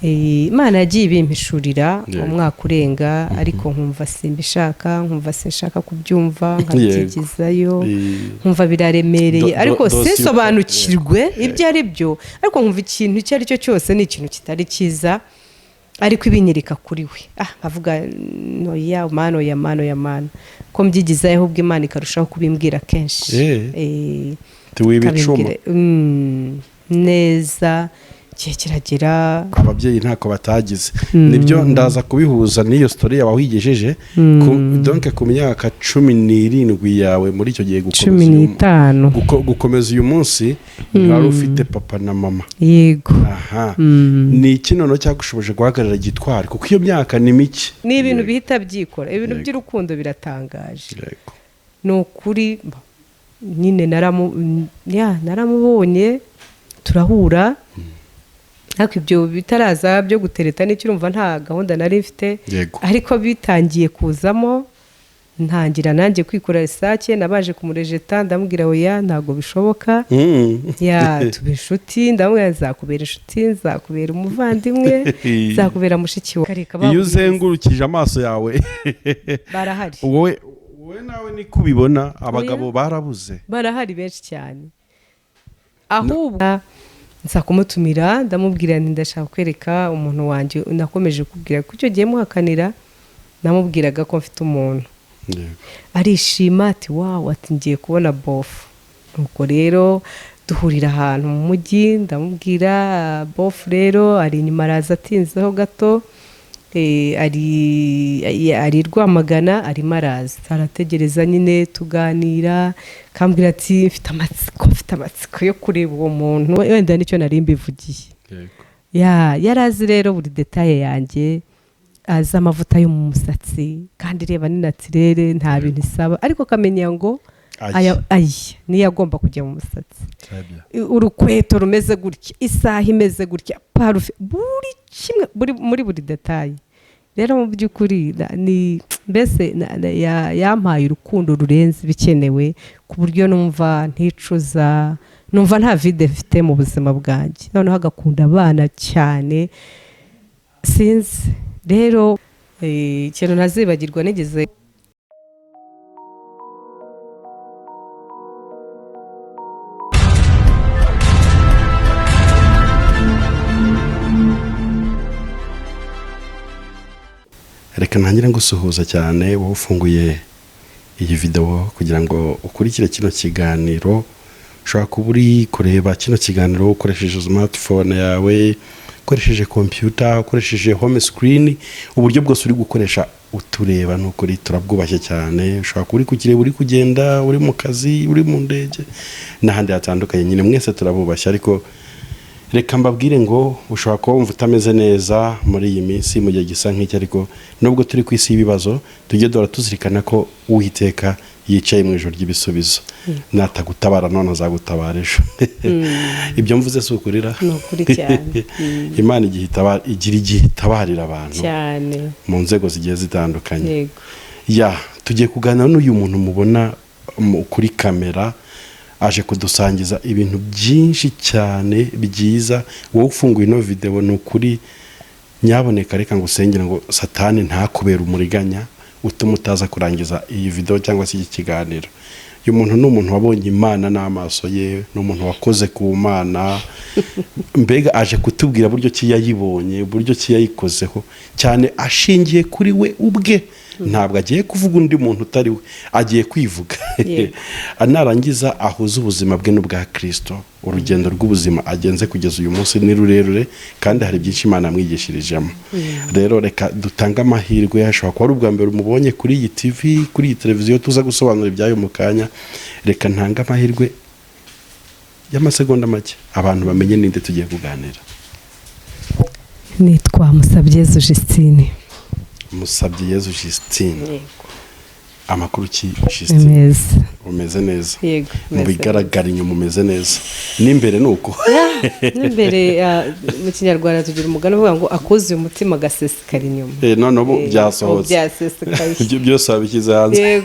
Imana yagiye ibimpishurira umwaka urenga ariko nkumva simbishaka, nkumva sinshaka kubyumva, nkabyigizayo, nkumva biraremereye ariko sinsobanukirwe ibyo ari byo, ariko nkumva ikintu icyo ari cyo cyose ni ikintu kitari cyiza ariko ibinyereka kuri we. Bavuga no ya mana ko mbyigizayo ahubwo Imana ikarushaho kubimbwira kenshi. Tiwibicuma neza kiye kiragera ababyeyi ntako batagize. Nibyo ndaza kubihuza n'iyo story yawe wigejeje donc ku myaka 17 yawe muri icyo gihe gukomeza uyu munsi wari ufite papa na mama. Yego. Ni ikinono cyagushoboje guhagarara gitwari kuko iyo myaka ni mike. Ni ibintu bihita byikora, ibintu by'urukundo biratangaje. No kuri nyine naramubonye turahura ariko ibyo bitaraza byo gutereta n'icyo urumva nta gahunda nari mfite, ariko bitangiye kuzamo ntangira nanjye kwikora research, nabaje kumurejeta ndamubwira oya ntago bishoboka, tube inshuti, ndamubwira nzakubera inshuti, nzakubera umuvandimwe, nzakubera mushiki wawe. Iyo uzengurukije amaso yawe barahari, wowe nawe ni kubibona abagabo barahari benshi cyane. Ahubwo nza kumutumira ndamubwira nti ndashaka kwereka umuntu wanjye, nakomeje kubwira ko icyo gihe muhakanira, namubwiraga ko mfite umuntu. Arishima ati wow, ati ngiye kubona bofu. Nuko rero duhurira ahantu mu mujyi, ndamubwira bofu rero ari inyuma, araza atinzeho gato, ari Rwamagana, arimo araza, arategereza nyine tuganira, kambwira ati mfite amatsiko yo kureba uwo muntu, wenda nicyo nari mbivugiye. Yarazi rero buri detaye yanjye, azi amavuta yo mu musatsi kandi reba ni naturere, nta bintu isaba, ariko kamenya ngo niyo agomba kujya mu musatsi, urukweto rumeze gutya, isaha imeze gutya, parufe, buri kimwe muri buri detaye. Rero mu by'ukuri ni mbese yampaye urukundo rurenze bikenewe ku buryo numva nticuza, numva nta vide mfite mu buzima bwanjye, noneho agakunda abana cyane. Sinzi rero ikintu ntazibagirwa nigeze reka ntangire ngusuhuza cyane wowe ufunguye iyi video kugira ngo ukurikire kino kiganiro. Ushobora kuba uri kureba kino kiganiro ukoresheje smartphone yawe, ukoresheje computer, ukoresheje home screen, uburyo bwose uri gukoresha utureba n'ukuri turabwubashye cyane. Ushobora kuba uri kukireba uri kugenda, uri mu kazi, uri mu ndege n'ahandi hatandukanye, nyine mwese turabubashye. Ariko reka mbabwire ngo ushobora kuba wumva utameze neza muri iyi minsi mu gihe gisa nk'iki, ariko nubwo turi ku isi y'ibibazo tujye duhora tuzirikana ko Uwiteka yicaye mu ijoro ry'ibisubizo. Natagutabara none azagutabara ejo. Ibyo mvuze si ukurira? Ni ukuri cyane. Imana igira igihe itabarira abantu cyane mu nzego zigiye zitandukanye. Tugiye kuganira n'uyu muntu mubona kuri kamera, aje kudusangiza ibintu byinshi cyane byiza. Wowe ufunguye ino video ni ukuri nyaboneka reka ngo usengera ngo Satani ntakubera umuriganya utuma utaza kurangiza iyi video cyangwa se iki kiganiro. Uyu muntu ni umuntu wabonye Imana n'amaso ye, ni umuntu wakoze ku Mana. Mbega aje kutubwira buryo ki yayibonye, buryo ki yayikozeho cyane, ashingiye kuri we ubwe. Ntabwo agiye kuvuga undi muntu utari we, agiye kwivuga. Anarangiza ahuza ubuzima bwe n'ubwa Kristo. Urugendo rw'ubuzima agenze kugeza uyu munsi ni rurerure kandi hari byinshi Imana amwigishirijemo. Rero reka dutanga amahirwe, ashobora kuba ari ubwa mbere umubonye kuri iyi TV, kuri iyi televiziyo, tuza gusobanura ibyayo mu kanya. Reka ntanga amahirwe y'amasegonda make abantu bamenye ninde tugiye kuganira. Nitwa Musabyezu Justine. Musabyezu Justine. Amakuru ki Justine? umeze neza yego mu bigaragara inyuma umeze neza n'imbere nuko n'imbere mu kinyarwanda tugira umugani uvuga ngo akuzuye umutima agasesekara inyuma none ubu byasohotse ibyo byose wabishyize hanze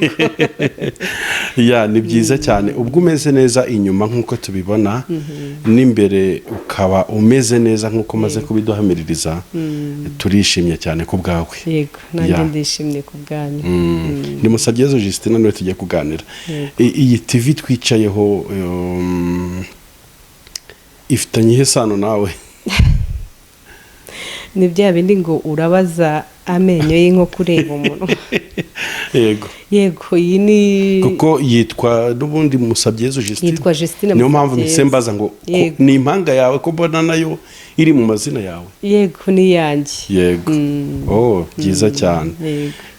ya ni byiza cyane ubwo umeze neza inyuma nk'uko tubibona n'imbere ukaba umeze neza nk'uko umaze kubiduhamiririza turishimye cyane ku bwawe yego nanjye ndishimye ku bwanyu ni Musabyezu Justina niwe tugiye kuganira iyi TV twicayeho ifitanye ihe sano nawe ni bya bindi ngo urabaza amenyo y'inko kureba umuntu yego iyi ni kuko yitwa n'ubundi Musabyezu Justina yitwa Justina niyo mpamvu mbisembaza ngo ni impanga yawe ko mbona nayo iri mu mazina yawe yego ni yanjye yego byiza cyane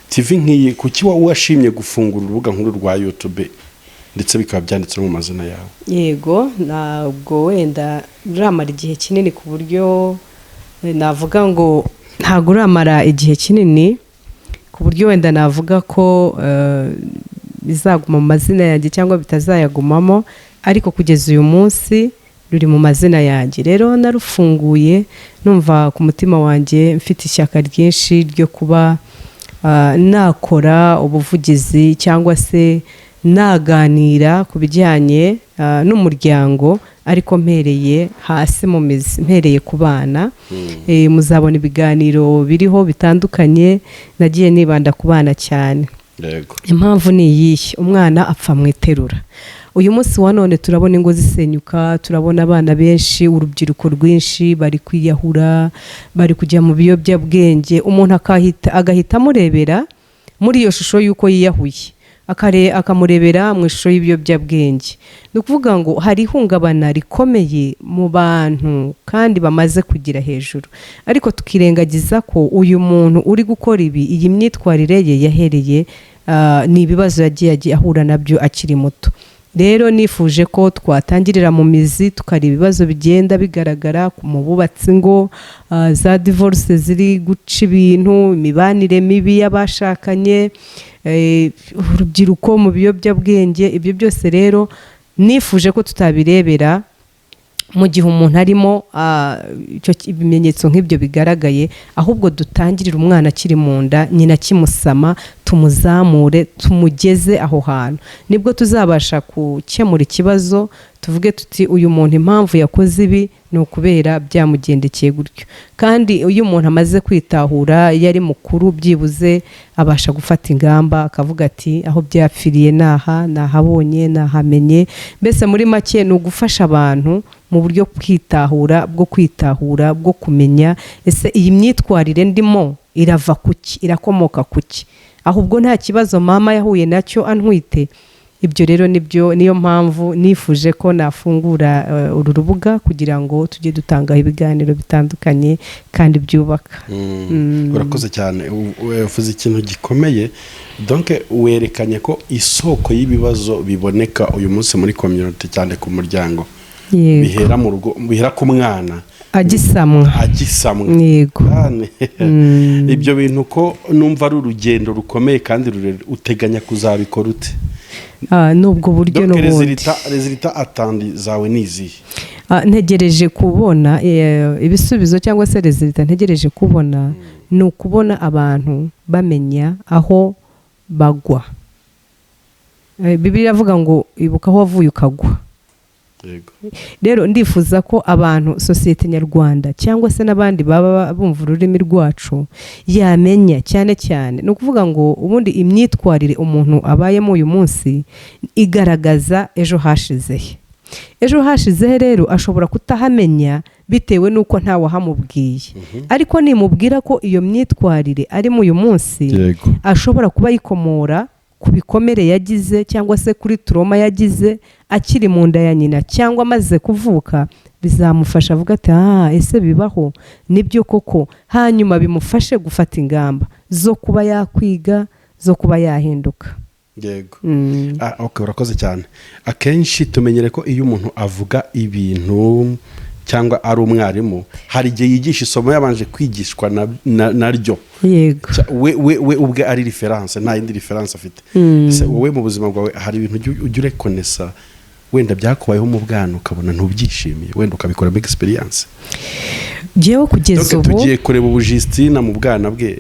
TV nk'iyi kuki washimye gufungura urubuga nkuru rwa YouTube ndetse bikaba byanditse mu mazina yawe yego ntabwo wenda uramara igihe kinini ku buryo navuga ngo ntabwo uramara igihe kinini ku buryo wenda navuga ko bizaguma mu mazina yanjye cyangwa bitazayagumamo ariko kugeza uyu munsi ruri mu mazina yanjye rero narufunguye numva ku mutima wanjye mfite ishyaka ryinshi ryo kuba nakora ubuvugizi cyangwa se naganira ku bijyanye n'umuryango ariko mpereye hasi mu mizi mpereye ku bana muzabona ibiganiro biriho bitandukanye nagiye nibanda ku bana cyane impamvu ni iyihe umwana apfa mu iterura uyu munsi wa none turabona ingo zisenyuka turabona abana benshi urubyiruko rwinshi bari kwiyahura bari kujya mu biyobyabwenge umuntu agahita amurebera muri iyo shusho y'uko yiyahuye akamurebera mu ishusho y'ibiyobyabwenge ni ukuvuga ngo hari ihungabana rikomeye mu bantu kandi bamaze kugira hejuru ariko tukirengagiza ko uyu muntu uri gukora iyi myitwarire ye yahereye ni ibibazo yagiye ahura nabyo akiri muto rero nifuje ko twatangirira mu mizi tukareba ibibazo bigenda bigaragara mu bubatsi ngo za divorce ziri guca ibintu imibanire mibi y'abashakanye urubyiruko mu biyobyabwenge ibyo byose rero nifuje ko tutabirebera mu gihe umuntu arimo ibimenyetso nk'ibyo bigaragaye ahubwo dutangirira umwana akiri mu nda nyina kimusama tumuzamure tumugeze aho hantu nibwo tuzabasha gukemura ikibazo tuvuge tuti uyu muntu impamvu yakoze ibi ni ukubera byamugendekeye gutyo kandi iyo umuntu amaze kwitahura iyo ari mukuru byibuze abasha gufata ingamba akavuga ati aho byapfiriye nahabonye nahamenye mbese muri make ni ugufasha abantu mu buryo kwitahura bwo kumenya ese iyi myitwarire ndimo irava kuki irakomoka kuki ahubwo nta kibazo mama yahuye nacyo antwite ibyo rero niyo mpamvu nifuje ko nafungura uru rubuga kugira ngo tujye dutangaho ibiganiro bitandukanye kandi byubaka urakoze cyane uvuze ikintu gikomeye donc werekanye ko isoko y'ibibazo biboneka uyu munsi muri community cyane ku muryango bihera mu rugo bihera ku mwana agisamwa yego ibyo bintu ko numva ari urugendo rukomeye kandi uteganya kuzabikora ute nubwo buryo n'ubundi rezilita atandi zawe nizihe ntegereje kubona ibisubizo cyangwa se rezilita ntegereje kubona ni ukubona abantu bamenya aho bagwa Bibiliya iravuga ngo ibuka aho wavuye ukagwa rero ndifuza ko abantu sosiyete nyarwanda cyangwa se n'abandi baba bumva ururimi rwacu yamenya cyane cyane ni ukuvuga ngo ubundi imyitwarire umuntu abayemo uyu munsi igaragaza ejo hashize rero ashobora kutahamenya bitewe n'uko nta wahamubwiye ariko nimubwira ko iyo myitwarire arimo uyu munsi ashobora kuba yikomora ku bikomere yagize cyangwa se kuri trauma yagize akiri mu nda ya nyina cyangwa amaze kuvuka bizamufasha avuga ati ese bibaho nibyo koko hanyuma bimufashe gufata ingamba zo kuba yakwiga zo kuba yahinduka yego urakoze cyane akenshi tumenyere ko iyo umuntu avuga ibintu cyangwa ari umwarimu hari igihe yigisha isomo yabanje kwigishwa naryo yego we ubwe ari reference nta yindi reference afite wowe mu buzima bwawe hari ibintu ujya urekonesa wenda byakubayeho mu bwana ukabona ntubyishimiye wenda ukabikoramo experience jewe kugeza ubu tugiye kureba ubujistina mu bwana bwe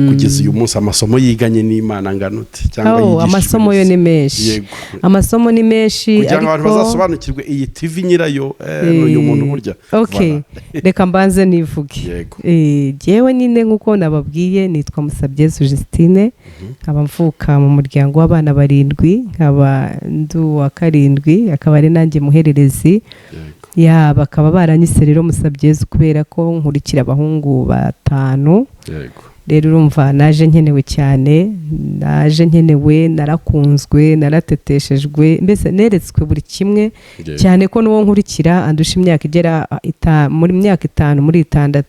kugeza uyu munsi amasomo yiganye n'Imana nganute cyangwa yigisha amasomo yo ni menshi amasomo ni menshi kugira ngo abantu bazasobanukirwe iyi TV nyirayo n'uyu muntu burya okay reka mbanze nivuge jewe nyine nkuko nababwiye nitwa Musabyezu Justine nkaba mvuka mu muryango w'abana 7 nkaba ndu wa 7 akaba ari nanjye muhererezi ya bakaba baranyise rero Musabyezu kubera ko nkurikira abahungu 5 rero urumva naje nkenewe cyane naje nkenewe narakunzwe narateteshejwe mbese neretswe buri kimwe cyane ko nuwo nkurikira andusha imyaka igera muri myaka 5 muri 6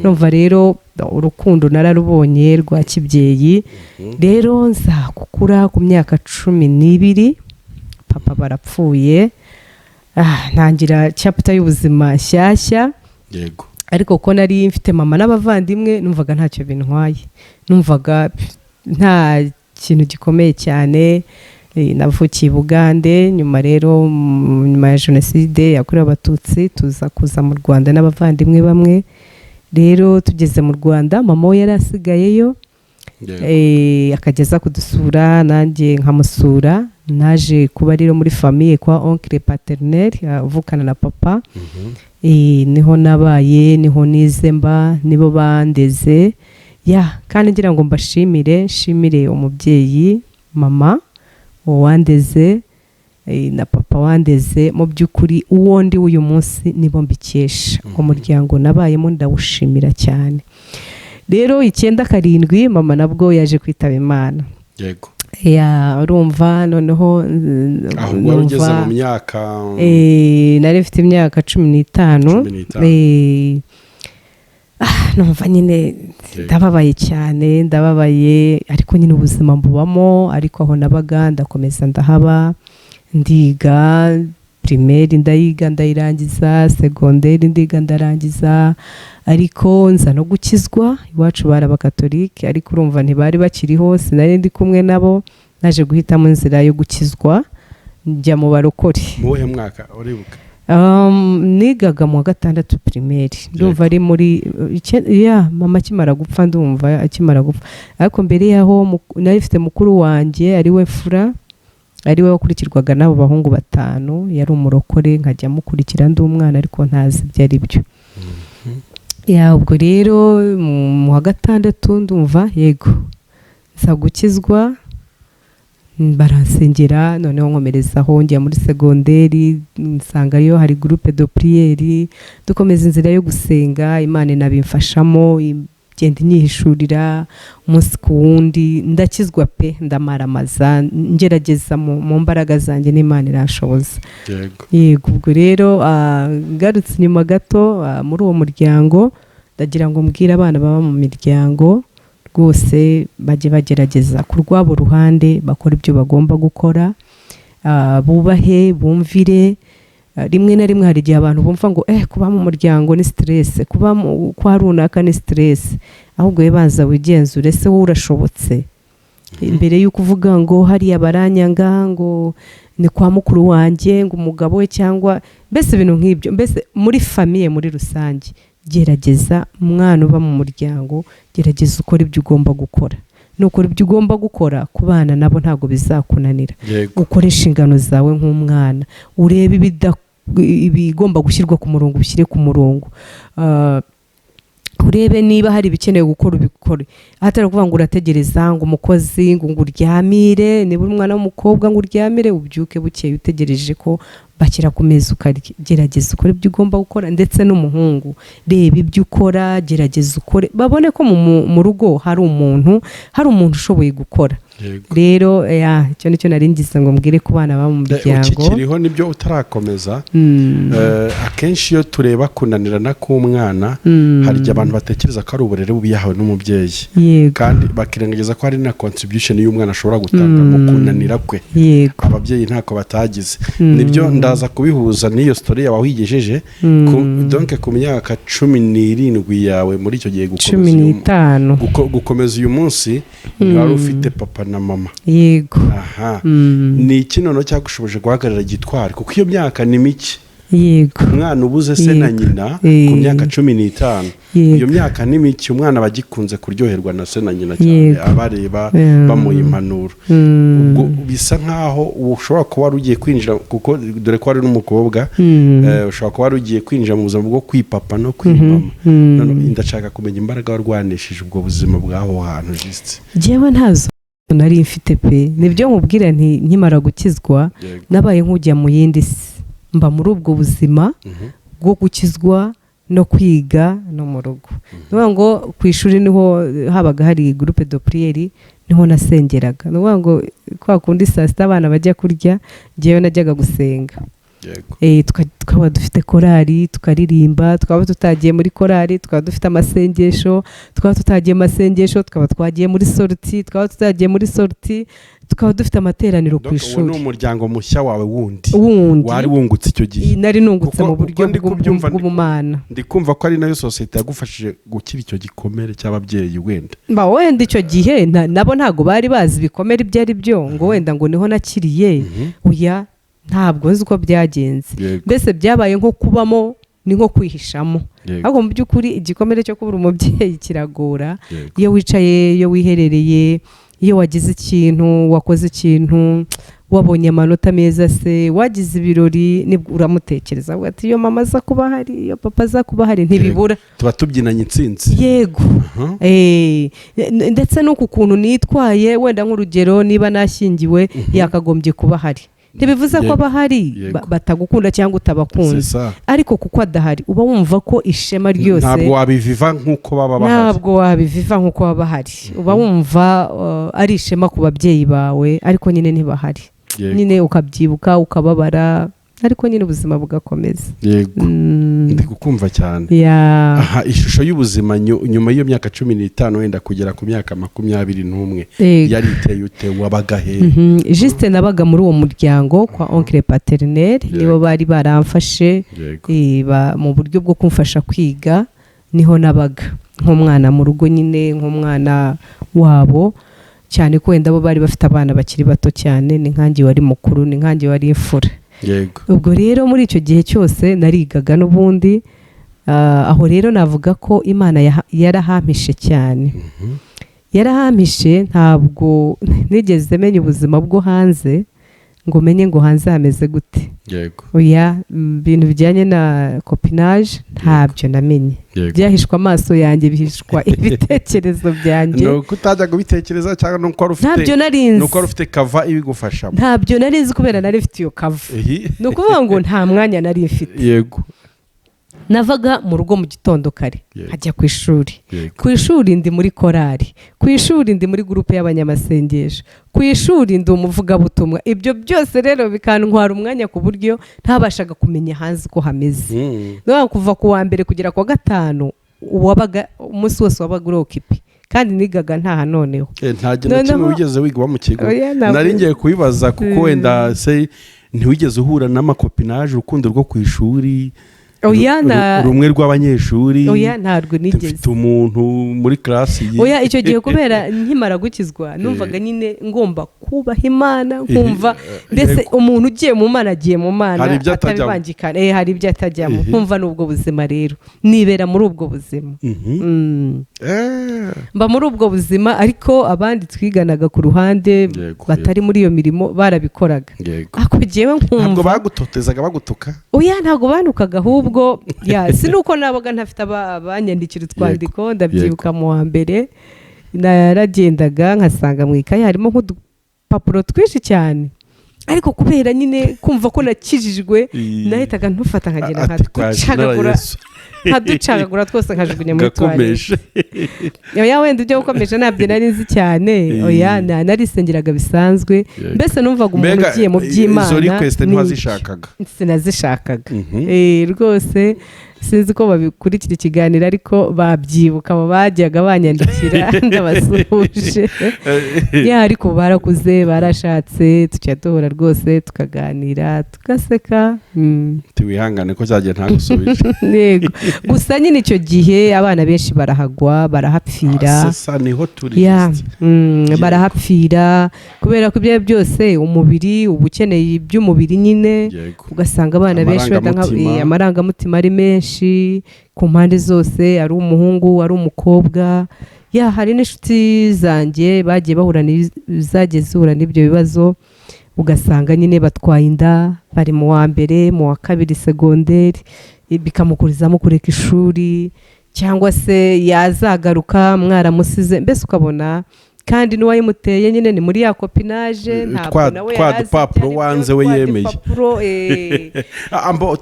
numva rero urukundo nararubonye rwa kibyeyi rero nza gukura ku myaka 12 papa barapfuye ntangira chapter y'ubuzima nshyashya yego ariko ko nari mfite mama n'abavandimwe numvaga ntacyo bintwaye numvaga nta kintu gikomeye cyane navukiye Bugande nyuma rero nyuma ya jenoside yakorewe abatutsi tuza kuza mu Rwanda n'abavandimwe bamwe rero tugeze mu Rwanda mama we yarasigayeyo akageza kudusura nanjye nkamusura naje kuba rero muri famille kwa oncle paternel uvukana na papa niho nabaye niho nizemba nibo bandeze kandi ngira ngo nshimire umubyeyi mama wandeze na papa wandeze mu byukuri uwo ndi uyu munsi nibo mbikesha umuryango nabayemo ndawushimira cyane rero 9 mama nabwo yaje kwitaba Imana yego urumva noneho ahubwo ugeze mu myaka nari mfite imyaka 15 numva nyine ndababaye cyane ndababaye ariko nyine ubuzima mbubamo ariko aho nabaga ndakomeza ndahaba ndiga primaire ndayiga ndayirangiza secondaire ndiga ndarangiza ariko nza no gukizwa iwacu bari abakatolike ariko urumva ntibari bakiriho sinari ndi kumwe nabo naje guhitamo inzira yo gukizwa njya mu barokore muhe mwaka uribuka nigaga mu 6 primaire ndumva ari muri mama kimara gupfa ndumva akimara gupfa ariko mbere yaho nari mfite mukuru wanjye ari we fura ari we wakurikirwaga n'abo bahungu 5 yari umurokore nkajya mukurikira ndi umwana ariko ntazi byari byo ubwo rero mu wa 6 ndumva yego nza gukizwa baransengera noneho nkomerezaho njya muri secondaire nsanga yo hari groupe de prière dukomeza inzira yo gusenga Imana inabimfashamo genda inyihishurira umunsi ku wundi ndakizwa pe ndamaramaza ngerageza mu mbaraga zanjye n'Imana irashoboza yego ubwo rero garutse nyuma gato muri uwo muryango ndagira ngo mbwire abana baba mu miryango rwose bajye bagerageza ku rwabo ruhande bakora ibyo bagomba gukora bubahe bumvire rimwe na rimwe hari igihe abantu bumva ngo kuba mu muryango ni stress kuba kwa runaka ni stress ahubwo baza wigenzure se wowe urashobotse imbere y'uko uvuga ngo hariya baranyanga ngo ni kwa mukuru wanjye ngo umugabo we cyangwa mbese ibintu nk'ibyo mbese muri famille muri rusange gerageza umwana uba mu muryango gerageza ukora ibyo ugomba gukora nukora ibyo ugomba gukora ku bana nabo ntago bizakunanira ukoresha inshingano zawe nk'umwana urebe ibigomba gushyirwa ku murongo ushyire ku murongo urebe niba hari ibikenewe gukora ubikore atari kuvuga ngo urategereza ngo umukozi ngo uryamire niba umwana w'umukobwa ngo uryamire ubyuke bukeye utegereje ko bakira ku meza ukagerageza ukora ibyo ugomba gukora ndetse n'umuhungu reba ibyo ukora gerageza ukore babone ko mu rugo hari umuntu ushoboye gukora rero icyo nicyo naringize ngo mbwire ku bana ba mu muryango ukikiriho nibyo utarakomeza akenshi iyo tureba kunanirana k'umwana hari igihe abantu batekereza ko ari uburere bubiyahawe n'umubyeyi kandi bakirengagiza ko hari na contribution y'umwana ashobora gutanga mu kunanira kwe ababyeyi ntako batagize nibyo ndaza kubihuza n'iyo story yawe wigejeje donc ku myaka 17 yawe muri icyo gihe gukomeza uyu munsi wari ufite papa na mama. Yego. Aha. Ni ikinono cyagushoboje guhagarara gitwari kuko iyo myaka ni mike. Yego. Umwana ubuze se na nyina ku myaka 15. Iyo myaka ni mike, umwana bagikunze kuryoherwa na se na nyina cyane, abareba bamuha impanuro. Ubwo bisa nkaho ushobora kuba rugiye kwinjira kuko dore ko ari n'umukobwa, ushobora kuba rugiye kwinjira mu buzima bwo kwipapa no kwimama. None ndashaka kumenya imbaraga warwanishije ubwo buzima bwaho hantu juste. Jewe ntazo nari mfite pe, nibyo nkubwira nti nkimara gukizwa nabaye nkujya mu yindi si, mba muri ubwo buzima bwo gukizwa no kwiga no mu rugo. Nuvuga ngo ku ishuri niho habaga hari groupe de prière, niho nasengeraga. Nuvuga ngo kwa kundi saa sita abana bajya kurya, jewe najyaga gusenga. Tukaba dufite korali tukaririmba, tukaba tutagiye muri korali, tukaba dufite amasengesho, tukaba tutagiye masengesho, tukaba twagiye muri sorti, tukaba tutagiye muri sorti, tukaba dufite amateraniro ku ishuri. Ni umuryango mushya wawe wundi wari wungutse icyo gihe. Nari nungutse mu buryo bw'ubumana. Ndikumva ko ari nayo societe yagufashije gukira icyo gikomere cy'ababyeyi wenda. Wenda icyo gihe nabo ntago bari bazi ibikomere ibyo ari byo ngo wenda ngo niho nakiriye. Oya, ntabwo nzi uko byagenze. Mbese byabaye nko kubamo, ni nko kwihishamo. Ahubwo mu by'ukuri igikomere cyo kubura umubyeyi kiragora. Iyo wicaye, iyo wiherereye, iyo wagize ikintu, wakoze ikintu, wabonye amanota meza se, wagize ibirori, uramutekereza ati iyo mama aza kuba hari, iyo papa aza kuba hari, ntibibura. Tuba tubyinanye intsinzi. Yego. Ndetse no ku kuntu nitwaye, wenda nk'urugero niba nashyingiwe yakagombye kuba hari. Ntibivuze ko abahari batagukunda cyangwa utabakunze, ariko kuko adahari uba wumva ko ishema ryose ntabwo wabiviva nk'uko baba bahari. Uba wumva ari ishema ku babyeyi bawe, ariko nyine ntibahari. Nyine ukabyibuka ukababara, ariko nyine ubuzima bugakomeza. Yego. Ndi kukumva cyane. Aha, ishusho y'ubuzima nyuma y'iyo myaka 15 wenda kugera ku myaka 21 yari iteye ute, wabaga he? Juste nabaga muri uwo muryango kwa oncle paternel, nibo bari baramfashe mu buryo bwo kumfasha kwiga. Niho nabaga nk'umwana mu rugo, nyine nk'umwana wabo, cyane ko wenda bo bari bafite abana bakiri bato cyane, ni nkanjye wari mukuru, ni nkanjye wari imfura. Yego. Ubwo rero muri icyo gihe cyose narigaga n'ubundi, aho rero navuga ko Imana yarahampishe cyane. Yarahampishe, ntabwo nigeze menya ubuzima bwo hanze ngo menye ngo hanze hameze gute. Yego. Oya, ibintu bijyanye na copinage ntabyo namenye. Byahishwa amaso yanjye, bihishwa ibitekerezo byanjye. No kutajya kubitekereza cyangwa nuko wari ufite, ntabyo narinzi. Nuko wari ufite kava ibigufasha. Ntabyo narinzi kubera nari mfite iyo kava. No kuvuga ngo nta mwanya nari mfite. Yego. Navaga mu rugo mu gitondo kare, hajya ku ishuri. Ku ishuri ndi muri korali, ku ishuri ndi muri groupe y'abanyamasengesho, ku ishuri ndi umuvugabutumwa. Ibyo byose rero bikantwara umwanya ku buryo ntabashaga kumenya hanze ko hameze. No kuva ku wa mbere kugera ku wa gatanu, wabaga umunsi wose wabaga urokipi, kandi nigaga nta noneho. Ntaje na kimwe wigeze wiga mu kigo. Nari ngiye kubibaza kuko wenda se ntiwigeze uhura n'amakopinage, urukundo rwo ku ishuri. Rumwe rw'abanyeshuri. Oya, ntarwo nigeze. Mfite umuntu muri class ye. Oya, icyo gihe kubera nkimara gukizwa numvaga nyine ngomba kubaha Imana, nkumva mbese umuntu ugiye mu Mana agiye mu Mana, atabibangikana. Hari ibyo atajyamo. Nkumva n'ubwo buzima rero nibera muri ubwo buzima. Mba muri ubwo buzima, ariko abandi twiganaga ku ruhande batari muri iyo mirimo barabikoraga. Ako jewe nkumva ntabwo bagutotezaga bagutuka. Oya, ntabwo banukaga, ahubwo sinuko nabaga ntafite abanyandikira utwandiko. Ndabyibuka mu wa mbere naragendaga nkasanga mu ikaye harimo nk'udupapuro twinshi cyane, ariko kubera nyine kumva ko nakijijwe nahitaga ntufata nkagenda nkaducagagura twose nkajugunya muri toilette. Oya, wenda ibyo gukomeje ntabyo nari nzi cyane. Oya, narisengeraga bisanzwe. Mbese numvaga umuntu ugiye mu by'Imana. Izo request ntiwazishakaga? Sinazishakaga. Rwose sinzi ko babikurikira ikiganiro ariko babyibuka abo bajyaga banyandikira ndabasuhuje ariko barakuze barashatse tujya duhura rwose tukaganira tugaseka tiwihangane ko cyagiye ntagusubije yego gusa nyine icyo gihe abana benshi barahagwa barahapfira sasa niho turi barahapfira kubera ko ibyo byose umubiri uba ukeneye iby'umubiri nyine ugasanga abana benshi amarangamutima ari menshi ku mpande zose ari umuhungu ari umukobwa hari n'inshuti zanjye bagiye zagiye zihura n'ibyo bibazo ugasanga nyine batwaye inda bari mu wa mbere mu wa kabiri segonderi bikamukurizamo kureka ishuri cyangwa se yazagaruka mwaramusize mbese ukabona kandi n'uwayimuteye nyine ni muri ya kopinaje ntabwo nawe yazi dupapuro wanze we yemeye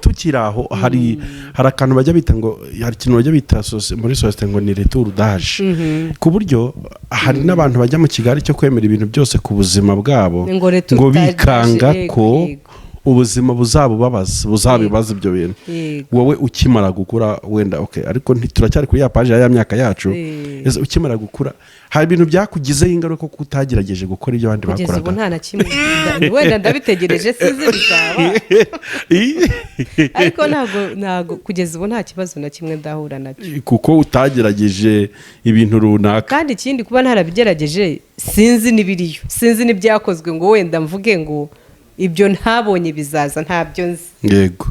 tukiri aho hari akantu bajya bita ngo hari ikintu bajya bita muri sosiyete ngo ni retour d'âge ku buryo hari n'abantu bajya mu kigali cyo kwemera ibintu byose ku buzima bwabo ngo bikanga ko ubuzima buzabibaza ibyo bintu wowe ukimara gukura wenda ariko turacyari kuri ya paje ya myaka yacu ukimara gukura hari ibintu byakugizeho ingaruka ko utagerageje gukora ibyo abandi bakoraga kugeza ubu nta na kimwe wenda ndabitegereje sinzi bizaba ariko ntabwo kugeza ubu nta kibazo na kimwe ndahura nacyo kuko utagerageje ibintu runaka kandi ikindi kuba ntarabigerageje sinzi n'ibiriyo sinzi n'ibyakozwe ngo wenda mvuge ngo ibyo ntabonye bizaza ntabyo nzi yego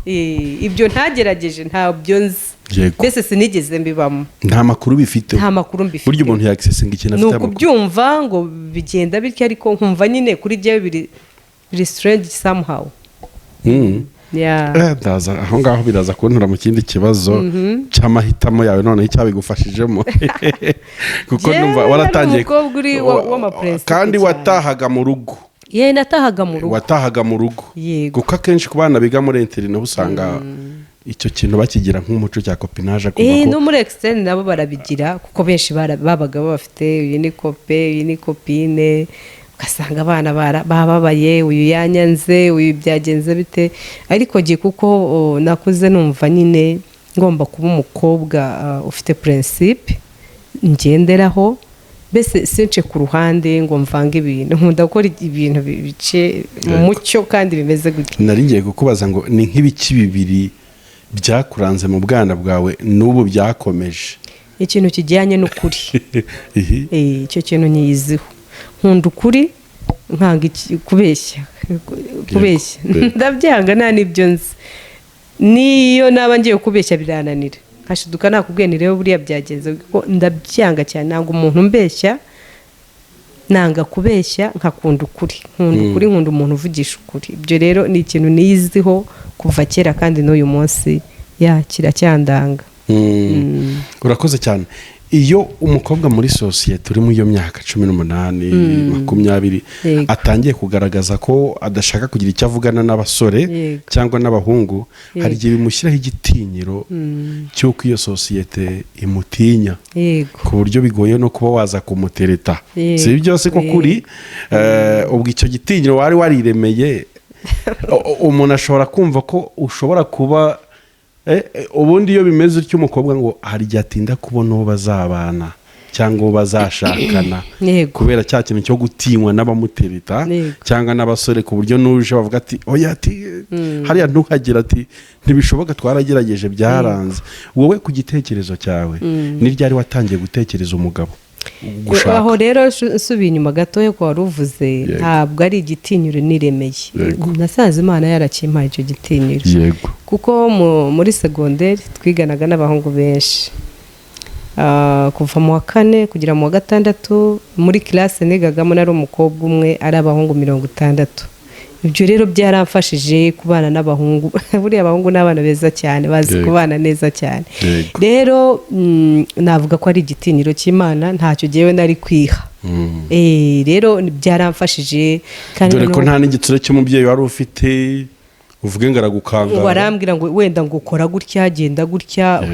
ibyo ntagerageje ntabyo nzi mbese sinigeze mbibamo nta makuru bifite nta makuru mbifite burya umuntu yakisesinga ikintu afite amakuru ni ukubyumva ngo bigenda bityo ariko nkumva nyine kuri jyewe biri strange somehow ndaza aho ngaho biraza kuntura mu kindi kibazo cy'amahitamo yawe noneho icyabigufashijemo kuko numva waratangiye kandi watahaga mu rugo watahaga mu rugo kuko akenshi ku bana biga muri interina usanga icyo kintu bakigira nk'umuco cya kopinaje no muri externe nabo barabigira kuko benshi babaga bafite uyu ni kope uyu ni kopine ugasanga abana bababaye uyu yanyanze uyu byagenze bite ariko giye kuko nakuze numva nyine ngomba kuba umukobwa ufite principe ngenderaho mbese since ku ruhande ngo mvange ibintu nkunda gukora ibintu bice mu mucyo kandi bimeze gutya nari ngiye kukubaza ngo ni nk'ibiki bibiri byakuranze mu bwana bwawe n'ubu byakomeje ikintu kijyanye n'ukuri icyo kintu nyiyiziho nkunda ukuri nkanga kubeshya ndabyanga nta n'ibyo nzi niyo naba ngiye kubeshya birananira nkashiduka nakubwiye ni rero buriya byagenze kuko ndabyanga cyane ntabwo umuntu mbeshya nanga kubeshya nkakunda ukuri nkunda umuntu uvugisha ukuri ibyo rero ni ikintu niyiziho kuva kera kandi n'uyu munsi kiracyandanga urakoze cyane iyo umukobwa muri sosiyete uri muri iyo myaka 18 20 atangiye kugaragaza ko adashaka kugira icyo avugana n'abasore cyangwa n'abahungu hari igihe bimushyiraho igitinyiro cy'uko iyo sosiyete imutinya ku buryo bigoye no kuba waza kumutereta si byose ko kuri ubwo icyo gitinyiro wari wariremeye umuntu ashobora kumva ko ushobora kuba ubundi iyo bimeze utyo umukobwa ngo hari igihe atinda kubona uwo bazabana cyangwa uwo bazashakana kubera cya kintu cyo gutinywa n'abamutereta cyangwa n'abasore ku buryo n'uje bavuga ati oya ati hariya ntuhagire ati ntibishoboka twaragerageje byaranze wowe ku gitekerezo cyawe ni ryari watangiye gutekereza umugabo aho rero nsubiye inyuma gatoya ko wari uvuze ntabwo ari igitinyiro niremeye nasanze Imana yarakimpaye icyo gitinyiro kuko muri segonderi twiganaga n'abahungu benshi kuva mu wa 4 kugera mu wa 6 muri classe nigagamo nari umukobwa umwe ari abahungu 60. ibyo rero byaramfashije kubana n'abahungu buriya abahungu n'abana beza cyane bazi kubana neza cyane rero navuga ko ari igitinyiro cy'Imana ntacyo giyewe nari kwiha rero byaramfashije kandi dore ko nta n'igitsure cy'umubyeyi wari ufite uvuge ngo aragukanga warambwira ngo wenda ngo ukora gutya genda gutya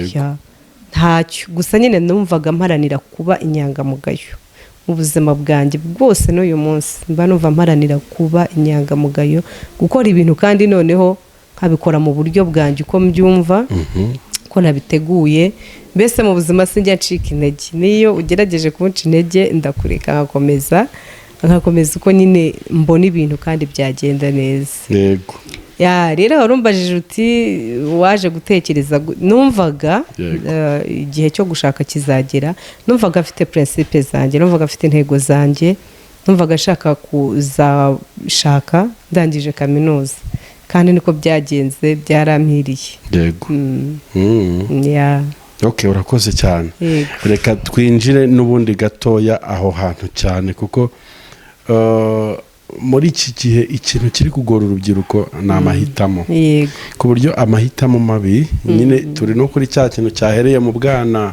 ntacyo gusa nyine numvaga mparanira kuba inyangamugayo ubuzima bwanjye bwose n'uyu munsi mba numva mparanira kuba inyangamugayo gukora ibintu kandi noneho nkabikora mu buryo bwanjye uko mbyumva ko nabiteguye. Mbese mu buzima sinjya ncika intege, niyo ugerageje kunca intege ndakureka nkakomeza uko nyine mbona ibintu kandi byagenda neza. yego rero warumbajije uti waje gutekereza, numvaga igihe cyo gushaka kizagera, numvaga afite principe zanjye, numvaga afite intego zanjye, numvaga ashaka kuzashaka ndangije kaminuza, kandi niko byagenze, byarampiriye. yego okay, urakoze cyane. Reka twinjire n'ubundi gatoya aho hantu cyane, kuko muri iki gihe ikintu kiri kugora urubyiruko ni amahitamo, ku buryo amahitamo mabi nyine turi no kuri cya kintu cyahereye mu bwana,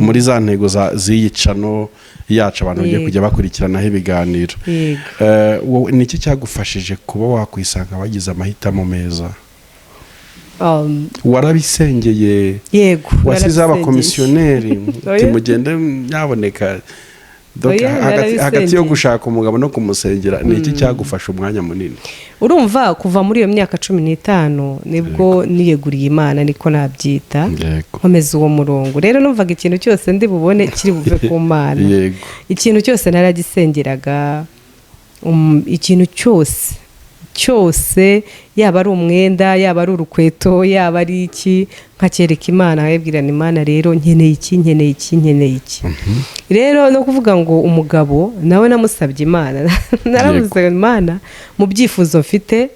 muri za ntego z'iyicano yacu abantu bagiye kujya bakurikiranaho ibiganiro. Ni iki cyagufashije kuba wakwisanga wagize amahitamo meza? Warabisengeye? Yego, wasize abakomisiyoneri mugende nyaboneka hagati yo gushaka umugabo no kumusengera, ni iki cyagufasha umwanya munini? Urumva kuva muri iyo myaka 15 nibwo niyeguriye Imana, niko nabyita, nkomeza uwo murongo. Rero numvaga ikintu cyose ndi bubone kiri buve ku Mana, ikintu cyose naragisengeraga, ikintu cyose yaba ari umwenda, yaba ari urukweto, yaba ari iki, nkacyereka Imana, nkabwira Imana rero nkeneye iki. Rero no kuvuga ngo umugabo nawe namusabye Imana, naravuze Imana, mu byifuzo mfite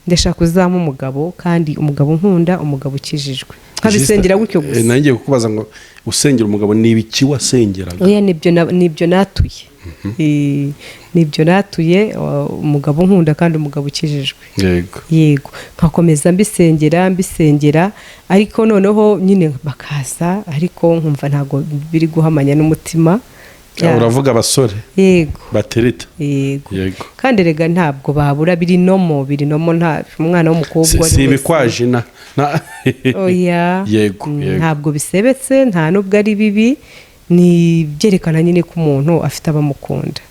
ndashaka kuzama umugabo, kandi umugabo nkunda, umugabo ukijijwe, nkabisengera gutyo gusa. Nangiye kukubaza ngo usengera umugabo ni ibiki wasengeraga? Oya, nibyo natuye. Nibyo natuye, umugabo nkunda kandi umugabo ukijijwe. Yego, nkakomeza mbisengera, ariko noneho nyine bakaza, ariko nkumva ntago biri guhamanya n'umutima. Uravuga abasore? Yego, batereta? Yego, kandi rega ntabwo babura, biri nomo nta umwana w'umukobwa si ibikwaje na oya. Yego, ntabwo bisebetse, nta nubwo ari bibi, ni byerekana nyine ko umuntu afite abamukunda.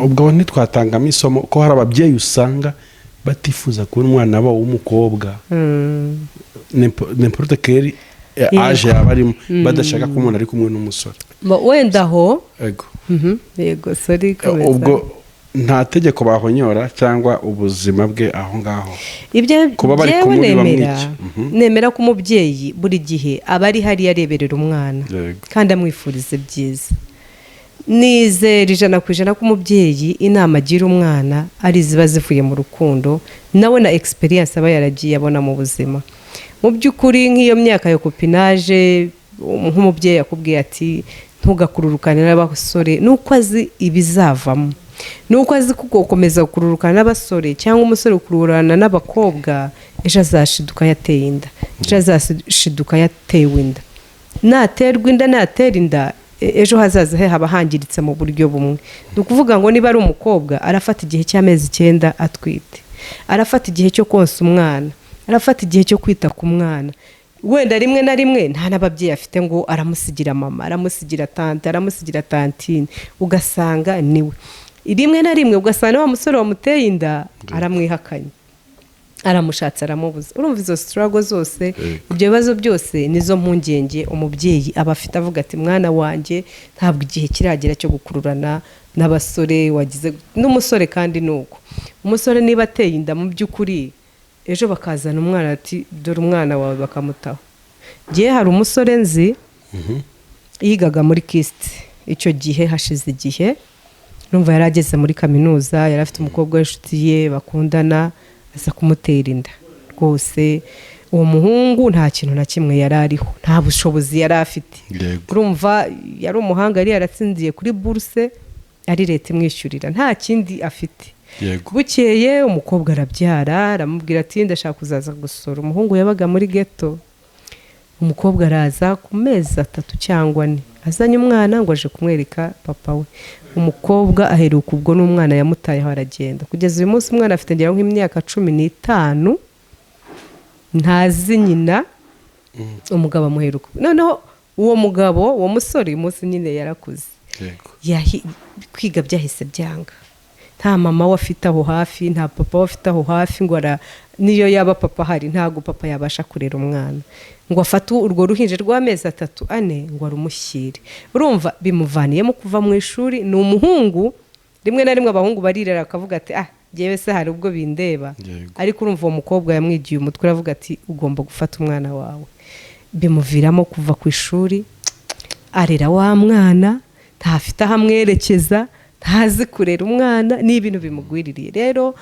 Ubwo ntitwatangamo isomo ko hari ababyeyi usanga batifuza kubona umwana wabo w'umukobwa, n'importe keri aje abarimo, badashaka ko umuntu ari kumwe n'umusore. Wenda ho yego, sorry, komeza. Ubwo nta tegeko bahonyora cyangwa ubuzima bwe aho ngaho, ibyo byewe nemera ko umubyeyi buri gihe aba ari hariya areberera umwana, kandi amwifurize byiza. Nizera 100% ko umubyeyi inama agira umwana ari ziba zivuye mu rukundo, nawe na experience aba yaragiye abona mu buzima. Mu by'ukuri nk'iyo myaka yo kopinage, nk'umubyeyi yakubwiye ati ntugakururukane n'abasore, nuko azi ibizavamo, nuko azi ko gukomeza gukururukana n'abasore cyangwa umusore gukururana n'abakobwa, ejo azashiduka yateye inda, ejo azashiduka yatewe inda, naterwa inda, natera inda, ejo hazaza he haba hangiritse mu buryo bumwe. Ni ukuvuga ngo niba ari umukobwa arafata igihe cy'amezi 9 atwite, arafata igihe cyo konsa umwana, arafata igihe cyo kwita ku mwana. Wenda rimwe na rimwe nta n'ababyeyi afite ngo aramusigira mama, aramusigira tante, aramusigira tantine, ugasanga niwe. Rimwe na rimwe ugasanga wa musore wamuteye inda aramwihakanye, aramushatse, aramubuza. Urumva izo struggle zose, ibyo bibazo byose nizo mpungenge umubyeyi aba afite, avuga ati mwana wanjye ntabwo igihe kiragera cyo gukururana n'abasore, wagize n'umusore. Kandi nuko umusore niba ateye inda, mu by'ukuri ejo bakazana umwana ati dore umwana wawe, bakamutaho. Gihe hari umusore nzi yigaga muri KIST, icyo gihe hashize igihe, numva yarageze muri kaminuza, yari afite umukobwa w'inshuti ye bakundana, aza kumutera inda. Rwose uwo muhungu nta kintu na kimwe yari ariho, nta bushobozi yari afite. Urumva yari umuhanga, yari yaratsindiye kuri bourse, ari leta imwishyurira, nta kindi afite. Bukeye umukobwa arabyara, aramubwira ati ndashaka kuzaza gusura. Umuhungu yabaga muri ghetto, umukobwa araza ku mezi 3 cyangwa 4, azanye umwana ngo aje kumwereka papa we. Umukobwa aheruka ubwo n'umwana yamutayeho aragenda. Kugeza uyu munsi umwana afite ngira nk'imyaka 15, ntazi nyina, umugabo amuheruka. Noneho uwo mugabo, uwo musore umunsi nyine yarakuze, kwiga byahise byanga, nta mama we afite aho hafi, nta papa we afite aho hafi, ngo niyo yaba papa hari ntago papa yabasha kurera umwana, ngo afate urwo ruhinja rw'amezi 3-4 ngo arumushyire. Urumva bimuvaniyemo kuva mu ishuri. Ni umuhungu, rimwe na rimwe abahungu barirera akavuga ati jyewe se hari ubwo bindeba, ariko urumva uwo mukobwa yamwigiye umutwe aravuga ati ugomba gufata umwana wawe. Bimuviramo kuva ku ishuri, arera wa mwana, ntafite aho amwerekeza, ntazi kurera umwana, ni ibintu bimugwiririye. Rero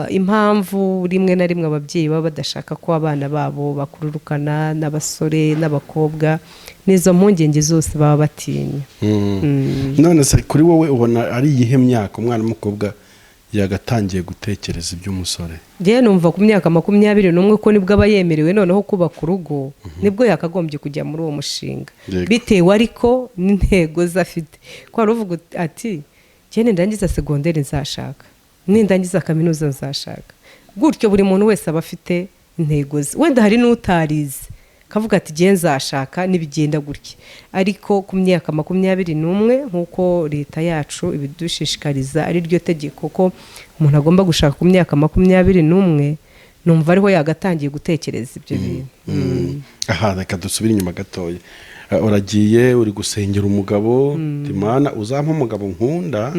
impamvu rimwe na rimwe ababyeyi baba badashaka ko abana babo bakururukana n'abasore n'abakobwa, n'izo mpungenge zose baba batinya. None se kuri wowe ubona ari iyihe myaka umwana w'umukobwa yagatangiye gutekereza iby'umusore? Njye numva ku myaka 21 ko nibwo aba yemerewe noneho kubaka urugo, nibwo yakagombye kujya muri uwo mushinga, bitewe ariko n'intego zafite. Ko aruvuga ati njye ndangiza segonderi nzashaka, nindangiza kaminuza nzashaka. Gutyo buri muntu wese aba afite intego ze. Wenda hari n'utarize kavuga ati njye nzashaka nibigenda gutya, ariko ku myaka 21 nkuko leta yacu ibidushishikariza ari ryo tegeko ko umuntu agomba gushaka ku myaka 21, numva ariho yagatangiye gutekereza ibyo bintu. Reka dusubire inyuma gatoya. Uragiye uri gusengera umugabo, Imana uzampa umugabo nkunda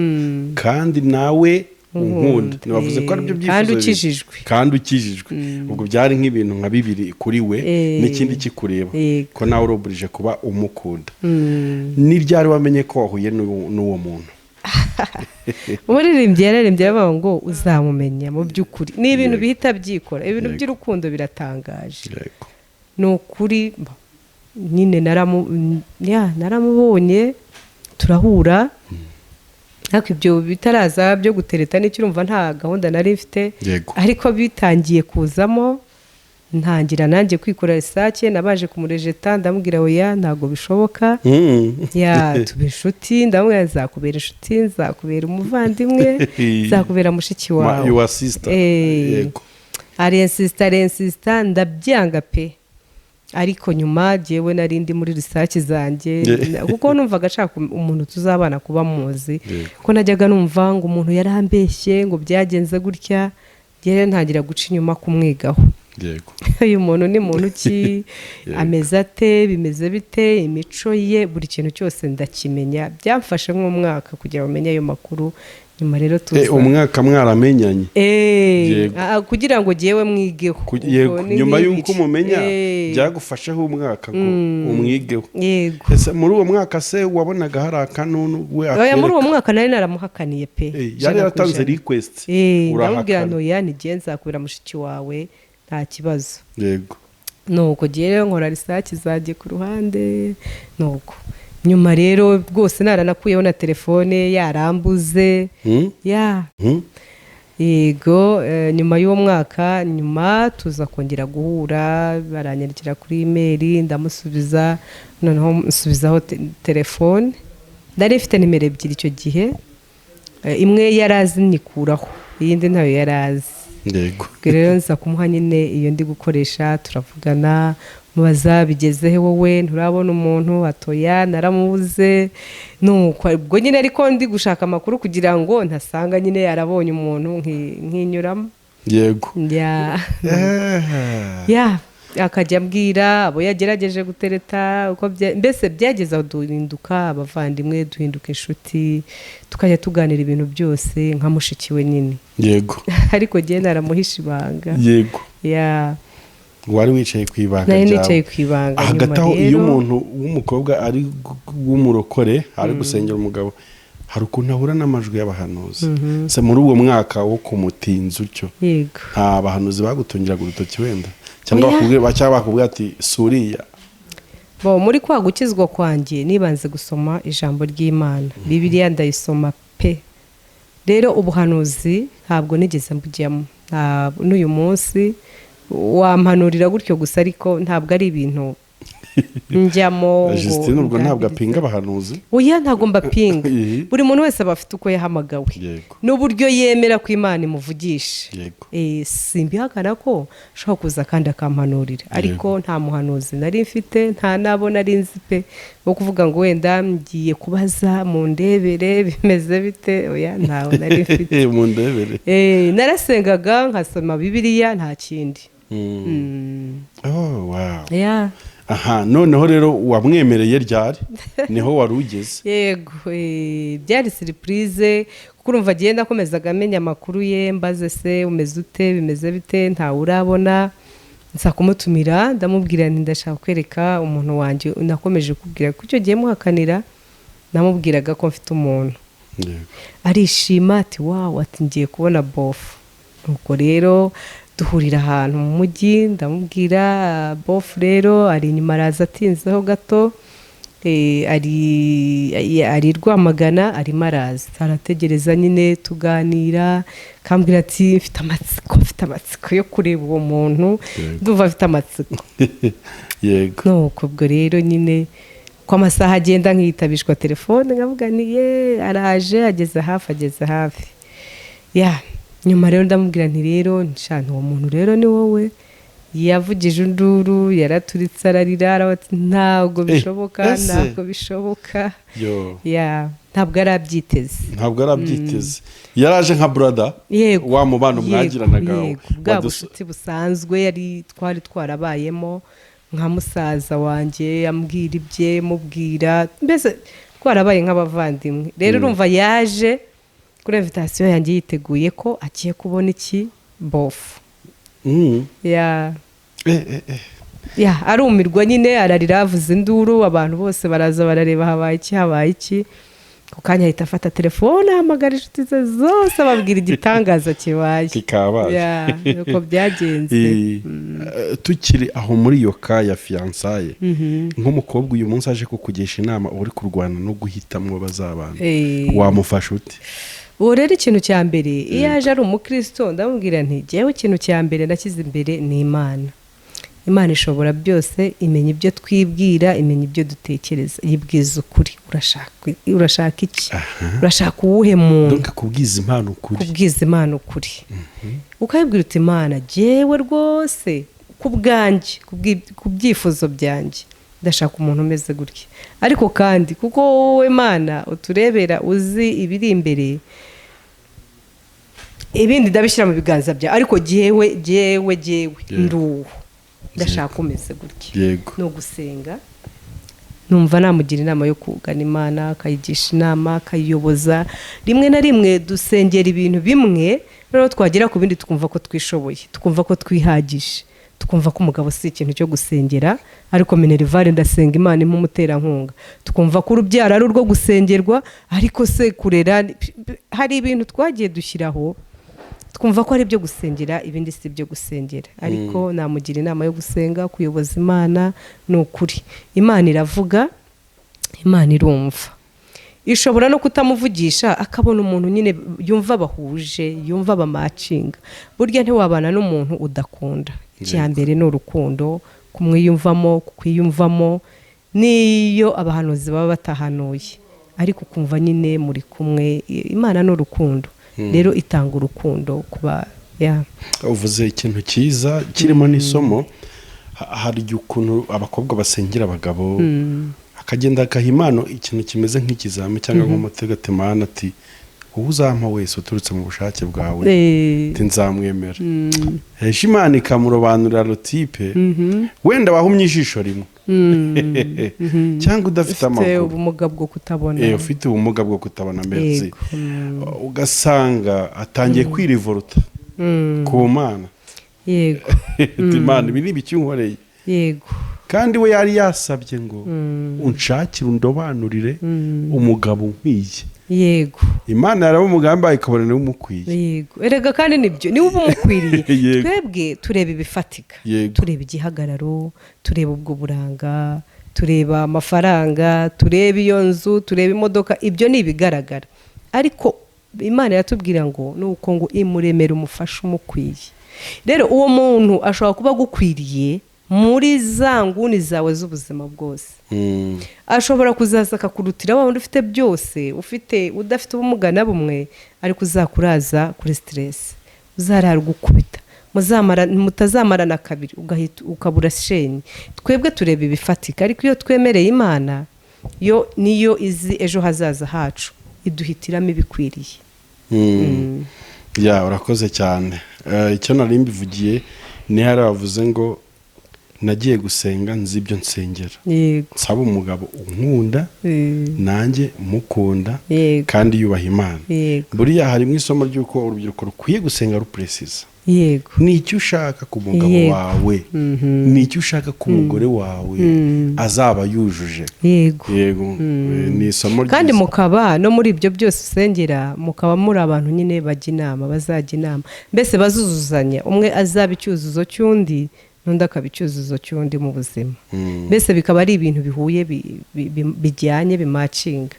kandi nawe unkunda. Navuze ko ari byo byifuzo kandi ukijijwe. Ubwo byari nk'ibintu nka bibiri kuri we, n'ikindi kikureba ko nawe uroburije kuba umukunda. Ni ryari wamenye ko wahuye n'uwo muntu? Umuririmbyi yararimbye avuga ngo uzamumenya mu by'ukuri. Ni ibintu bihita byikora, ibintu by'urukundo biratangaje. Ni ukuri nyine naramubonye turahura, ariko ibyo bitaraza byo gutereta n'icyo urumva nta gahunda nari mfite, ariko bitangiye kuzamo ntangira nanjye kwikora research. Nabaje kumurejeta ndamubwira oya ntago bishoboka, tuba inshuti, ndamubwira nzakubera inshuti, nzakubera umuvandimwe, nzakubera mushiki wawe, your sister. Ariensista ndabyanga pe. Ariko nyuma jewe narindi muri research zanjye, kuko numvaga ashaka umuntu tuzabana kuba muzi, ko najyaga numva ngo umuntu yarambeshye ngo byagenze gutya, yere ntagira guca inyuma kumwigaho. Uyu muntu ni muntu ki, ameze ate, bimeze bite, imico ye, buri kintu cyose ndakimenya. Byamfashe nk'umwaka kugira ngo umenye ayo makuru. Nyuma rero tuza umwaka mwaramenyanye kugira ngo jewe mwigeho. Nyuma y'uko umumenya byagufasheho umwaka ngo umwigeho. Ese muri uwo mwaka se wabonaga hari akanunu we akwereka? Muri uwo mwaka nari naramuhakaniye pe. Yari yaratanze request. Ndamubwira no ya nigiye nzakubera mushiki wawe nta kibazo. Nuko giye nkora research zagiye ku ruhande. Nuko nyuma rero rwose naranakuyeho na telefone yarambuze. Yego nyuma y'uwo mwaka, nyuma tuza kongera guhura, baranyandikira kuri email ndamusubiza, noneho nsubizaho telefone. Ndari mfite nimero 2 icyo gihe, imwe yarazi nikuraho, iyindi ntayo yarazi. Rero nza kumuha nyine iyo ndi gukoresha, turavugana, mubaza bigezehe wowe nturabona umuntu, atoya naramubuze. Nuko ubwo nyine ariko ndi gushaka amakuru kugira ngo ntasanga nyine yarabonye umuntu nkinyuramo. Akajya ambwira abo yagerageje gutereta, uko mbese byageza duhinduka abavandimwe, duhinduka inshuti, tukajya tuganira ibintu byose nka mushikiwe nyine. Ariko giye naramuhisha ibanga. Wari wicaye ku ibanga ryawe? Nari nicaye ku ibanga. Hagati aho iyo umuntu w'umukobwa ari w'umurokore ari gusengera umugabo, hari ukuntu ahura n'amajwi y'abahanuzi. Se muri uwo mwaka wo kumutinza utyo, nta bahanuzi bagutungiraga urutoki wenda? Cyangwa bakubwira ati suriya? Muri kwa gukizwa kwanjye nibanze gusoma ijambo ry'Imana, Bibiliya ndayisoma pe. Rero ubuhanuzi ntabwo nigeze mbujyamo. N'uyu munsi wampanurira gutyo gusa, ariko ntabwo ari ibintu njyamo Justine ubwo ntabwo apinga abahanuzi oya ntabwo mbapinga buri muntu wese aba afite uko yahamagawe n'uburyo yemera ko Imana imuvugisha simbihakana ko ashobora kuza kandi akampanurira ariko nta muhanuzi nari mfite nta nabo nari nzi pe wo kuvuga ngo wenda ngiye kubaza mu ndebere bimeze bite oya ntawe nari mfite mu ndebere narasengaga nkasoma Bibiliya nta kindi oh wow yeah. Aha noneho rero wamwemereye ryari niho wari ugeze yego byari surprise kuko urumva agenda akomezaga amenya amakuru ye mbaze se umeze ute bimeze bite ntawe urabona nsa kumutumira ndamubwira nti ndashaka kwereka umuntu wanjye nakomeje kubwira ko icyo gihe muhakanira namubwiraga ko mfite umuntu arishima ati wow ati ngiye kubona bofu nuko rero duhurira ahantu mu mujyi ndamubwira bofu rero ari inyuma araza atinzeho gato ari Rwamagana arimo araza arategereza nyine tuganira kambwira ati mfite amatsiko yo kureba uwo muntu ndumva afite amatsiko yego nuko ubwo rero nyine ko amasaha agenda nkitabishwa telefone nkavuga ni araje ageze hafi ya nyuma rero ndamubwira nti rero nshana uwo muntu rero ni wowe yavugije induru yaraturitse ararira ati ntabwo bishoboka ya ntabwo arabyiteze yaraje nka brother wa mubano mwagiranaga bwa bucuti busanzwe yari twari twarabayemo nka musaza wanjye yambwira ibye mubwira mbese twarabaye nk'abavandimwe rero urumva yaje kuri invitation yanjye yiteguye ko agiye kubona iki bofu arumirwa nyine ararira avuze induru abantu bose baraza barareba habaye iki ku kanya ahita afata telefone ahamagara inshuti ze zose ababwira igitangaza kibaye nuko byagenze tukiri aho muri iyo ka ya fiyansaye nk'umukobwa uyu munsi aje kukugisha inama uri kurwana no guhitamwo bazabana wamufasha ute uwo rero ikintu cya mbere iyo aje ari umukristo ndamubwira nti jyewe ikintu cya mbere nashyize imbere ni Imana ishobora byose imenya ibyo twibwira imenya ibyo dutekereza yibwiza ukuri urashaka iki urashaka uwuhe muntu kubwiza Imana ukuri ukayibwira uti Imana jyewe rwose ku bwanjye ku byifuzo byanjye ndashaka umuntu umeze gutya ariko kandi kuko wowe Mana uturebera uzi ibiri imbere ibindi ndabishyira mu biganza byawe ariko jyewe nduwo ndashaka umeze gutya no gusenga numva namugira inama yo kugana Imana akayigisha inama akayiyoboza rimwe na rimwe dusengera ibintu bimwe rero twagera ku bindi tukumva ko twishoboye tukumva ko twihagije tukumva ko umugabo si ikintu cyo gusengera ariko Minerval ndasenga Imana impumuterankunga tukumva ko urubyaro ari urwo gusengerwa ariko se kurera hari ibintu twagiye dushyiraho twumva ko ari ibyo gusengera ibindi si ibyo gusengera ariko namugira inama yo gusenga kuyoboza Imana ni ukuri Imana iravuga Imana irumva ishobora no kutamuvugisha akabona umuntu nyine yumva bahuje yumva bamacinga burya ntiwabana n'umuntu udakunda cyambere ni urukundo kumwiyumvamo kukwiyumvamo niyo abahanuzi baba batahanuye ariko kumva nyine muri kumwe Imana ni urukundo rero itanga urukundo kuba uvuze ikintu cyiza kirimo n'isomo hari ukuntu abakobwa basengera abagabo akagenda akaha impano ikintu kimeze nk'ikizami cyangwa nk'umutegatemana ati wowe uzampa wese uturutse mu bushake bwawe nzamwemera Imana ikamurobanurira rotipe wenda wahumye ijisho rimwe cyangwa udafite amakuru ubumuga bwo kutabona ufite ubumuga bwo kutabona mbese ugasanga atangiye kwirivuruta ku Mana yego Imana ibi ni ibiki unkoreye yego kandi we yari yasabye ngo unshakire undobanurire umugabo nkwiye yego Imana yaraba umugambi ikabona niwe umukwiye yego erega kandi nibyo niwe umukwiriye twebwe tureba ibifatika tureba igihagararo tureba ubwo buranga tureba amafaranga tureba iyo nzu tureba imodoka ibyo ni ibigaragara ariko Imana yatubwira ngo nuko ngo imuremera umufasha umukwiye rero uwo muntu ashobora kuba gukwiriye muri za nguni zawe z'ubuzima bwose. Ashobora kuzaza akakurutira wa wundi ufite byose, udafite ubumuga na bumwe, ariko uzakuraza kuri stress, uzarara gukubita, mutazamarana kabiri ukabura shenyi. Twebwe tureba ibifatika, ariko iyo twemereye Imana, yo niyo izi ejo hazaza hacu, iduhitiramo ibikwiriye. Urakoze cyane. Icyo nari mbivugiye ni hari bavuze ngo nagiye gusenga nzi ibyo nsengera. Nsaba umugabo unkunda, nanjye mukunda, kandi yubaha Imana. Buriya harimo isomo ry'uko urubyiruko rukwiye gusenga rupresiza. Ni icyo ushaka ku mugabo wawe, ni icyo ushaka ku mugore wawe, azaba yujuje. Ni isomo ryiza. Kandi mukaba no muri ibyo byose usengera, mukaba muri abantu nyine bajya inama, bazajya inama, mbese bazuzuzanya, umwe azaba icyuzuzo cy'undi, n'undi akaba icyuzuzo cy'undi mu buzima. Mbese bikaba ari ibintu bihuye, bijyanye, bimacinga.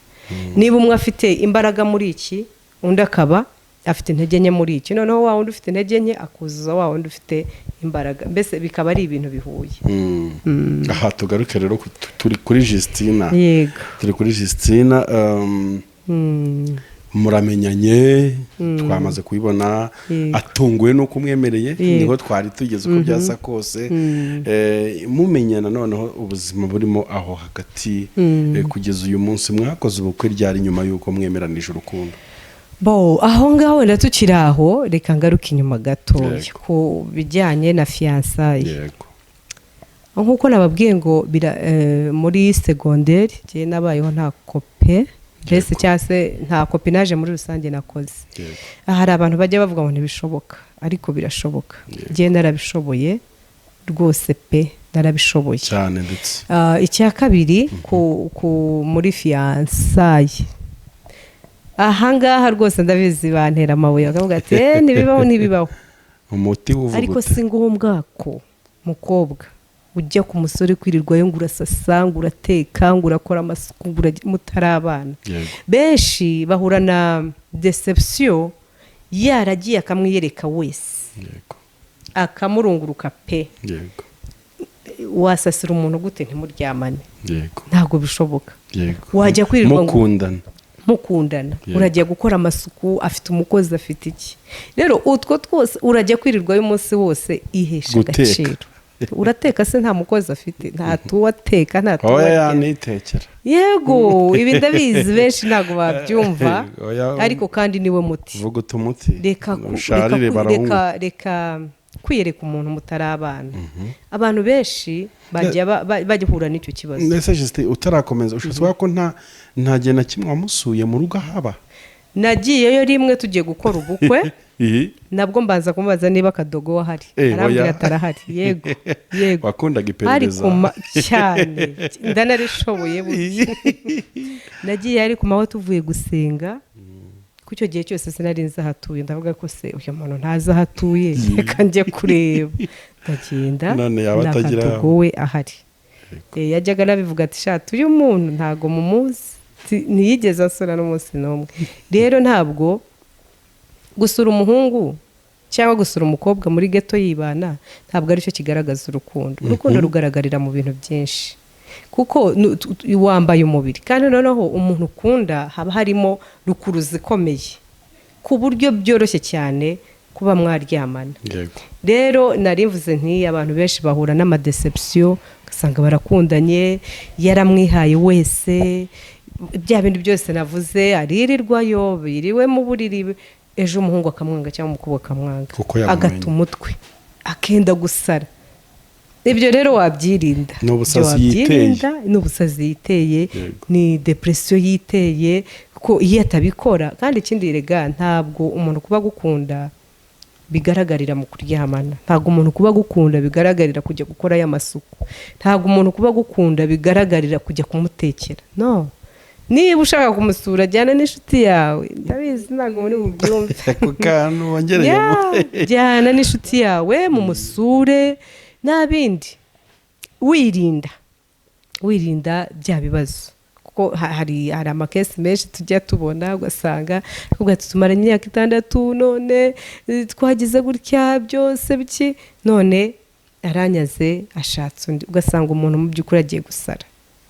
Niba umwe afite imbaraga muri iki, undi akaba afite intege nke muri iki, noneho wa wundi ufite intege nke akuzuza wa wundi ufite imbaraga, mbese bikaba ari ibintu bihuye. Aha tugaruke rero turi kuri Justina. Turi kuri Justina. Muramenyanye, twamaze kubibona, atunguwe no kumwemereye, niho twari tugeze uko byasa kose. Mumenyana noneho ubuzima burimo aho hagati, kugeza uyu munsi mwakoze ubukwe ryari nyuma y'uko mwemeranije urukundo? Aho ngaho wenda tukiri aho, reka ngaruke inyuma gato ku bijyanye na fiançailles. Nk'uko nababwiye ngo muri secondaire njye nabayeho nta kope, mbese cyangwa se nta kopinage muri rusange nakoze. Hari abantu bajya bavuga ngo ntibishoboka, ariko birashoboka. Njye narabishoboye rwose pe, narabishoboye cyane. Ndetse icya kabiri muri fiançailles, ahangaha rwose ndabizi bantera amabuye bakavuga ati ntibibaho. Umuti uvuga ariko si ngombwa ko mukobwa ujya ku musore kwirirwayo ngo urasasa, ngo urateka, ngo urakora amasuku, mutari abana. Benshi bahura na deception, yaragiye akamwiyereka wese, akamurunguruka pe. Wasasira umuntu gute ntimuryamane? Ntabwo bishoboka. Wajya kwirirwa mukundana, urajya gukora amasuku, afite umukozi, afite iki. Rero utwo twose urajya kwirirwayo umunsi wose, ihesha agaciro. Urateka se nta mukozi afite? Nta tuwateka, nta tuwateka. Yego, ibi ndabizi benshi ntabwo babyumva, ariko kandi niwe muti. Vuguta umuti. Reka kwiyereka umuntu mutari abana. Abantu benshi bajya hura n'icyo kibazo. Nese Justin, utarakomeza ushobora ko nta gihe na kimwe wamusuye mu rugo haba? Nagiyeyo rimwe tugiye gukora ubukwe, nabwo mbanza kumubaza niba akadogo wahari, arambwira atarahari. Yego wakundaga iperereza cyane, ndanarishoboye. Nagiye ari ku maho tuvuye gusenga, ku icyo gihe cyose sinari nzi ahatuye, ndavuga ko se uyu muntu ntazi ahatuye, reka njye kureba. Ndagenda, n'akadogo we ahari. Yajyaga nabivuga ati shatu uyu muntu ntago mumuzi, ntiyigeze asura n'umunsi n'umwe. Rero ntabwo gusura umuhungu cyangwa gusura umukobwa muri ghetto yibana ntabwo ari cyo kigaragaza urukundo. Urukundo rugaragarira mu bintu byinshi, kuko wambaye umubiri, kandi noneho umuntu ukunda haba harimo rukuruzi ikomeye, ku buryo byoroshye cyane kuba mwaryamana. Rero narimvuze nti abantu benshi bahura n'amadeception, ugasanga barakundanye, yaramwihaye wese, bya bintu byose navuze, aririrwayo, biriwe mu buriri, ejo umuhungu akamwanga cyangwa umukobwa akamwanga, agata umutwe, akenda gusara. Ibyo rero wabyirinda. N'ubusazi yiteye, ni depression yiteye, ko iyo atabikora. Kandi ikindi rega, ntabwo umuntu kuba gukunda bigaragarira mu kuryamana, ntabwo umuntu kuba gukunda bigaragarira kujya gukora y'amasuku, ntabwo umuntu kuba gukunda bigaragarira kujya kumutekera. No, niba ushaka kumusura jyana n'inshuti yawe, ndabizi ntabwo muri bubyumve, jyana n'inshuti yawe mu musure, nabindi wirinda bya bibazo, kuko hari amakesi menshi tujya tubona, ugasanga tumaranye imyaka 6 none twagize gutya byose biki, none aranyaze ashatse undi ugasanga umuntu mu by'ukuri agiye gusara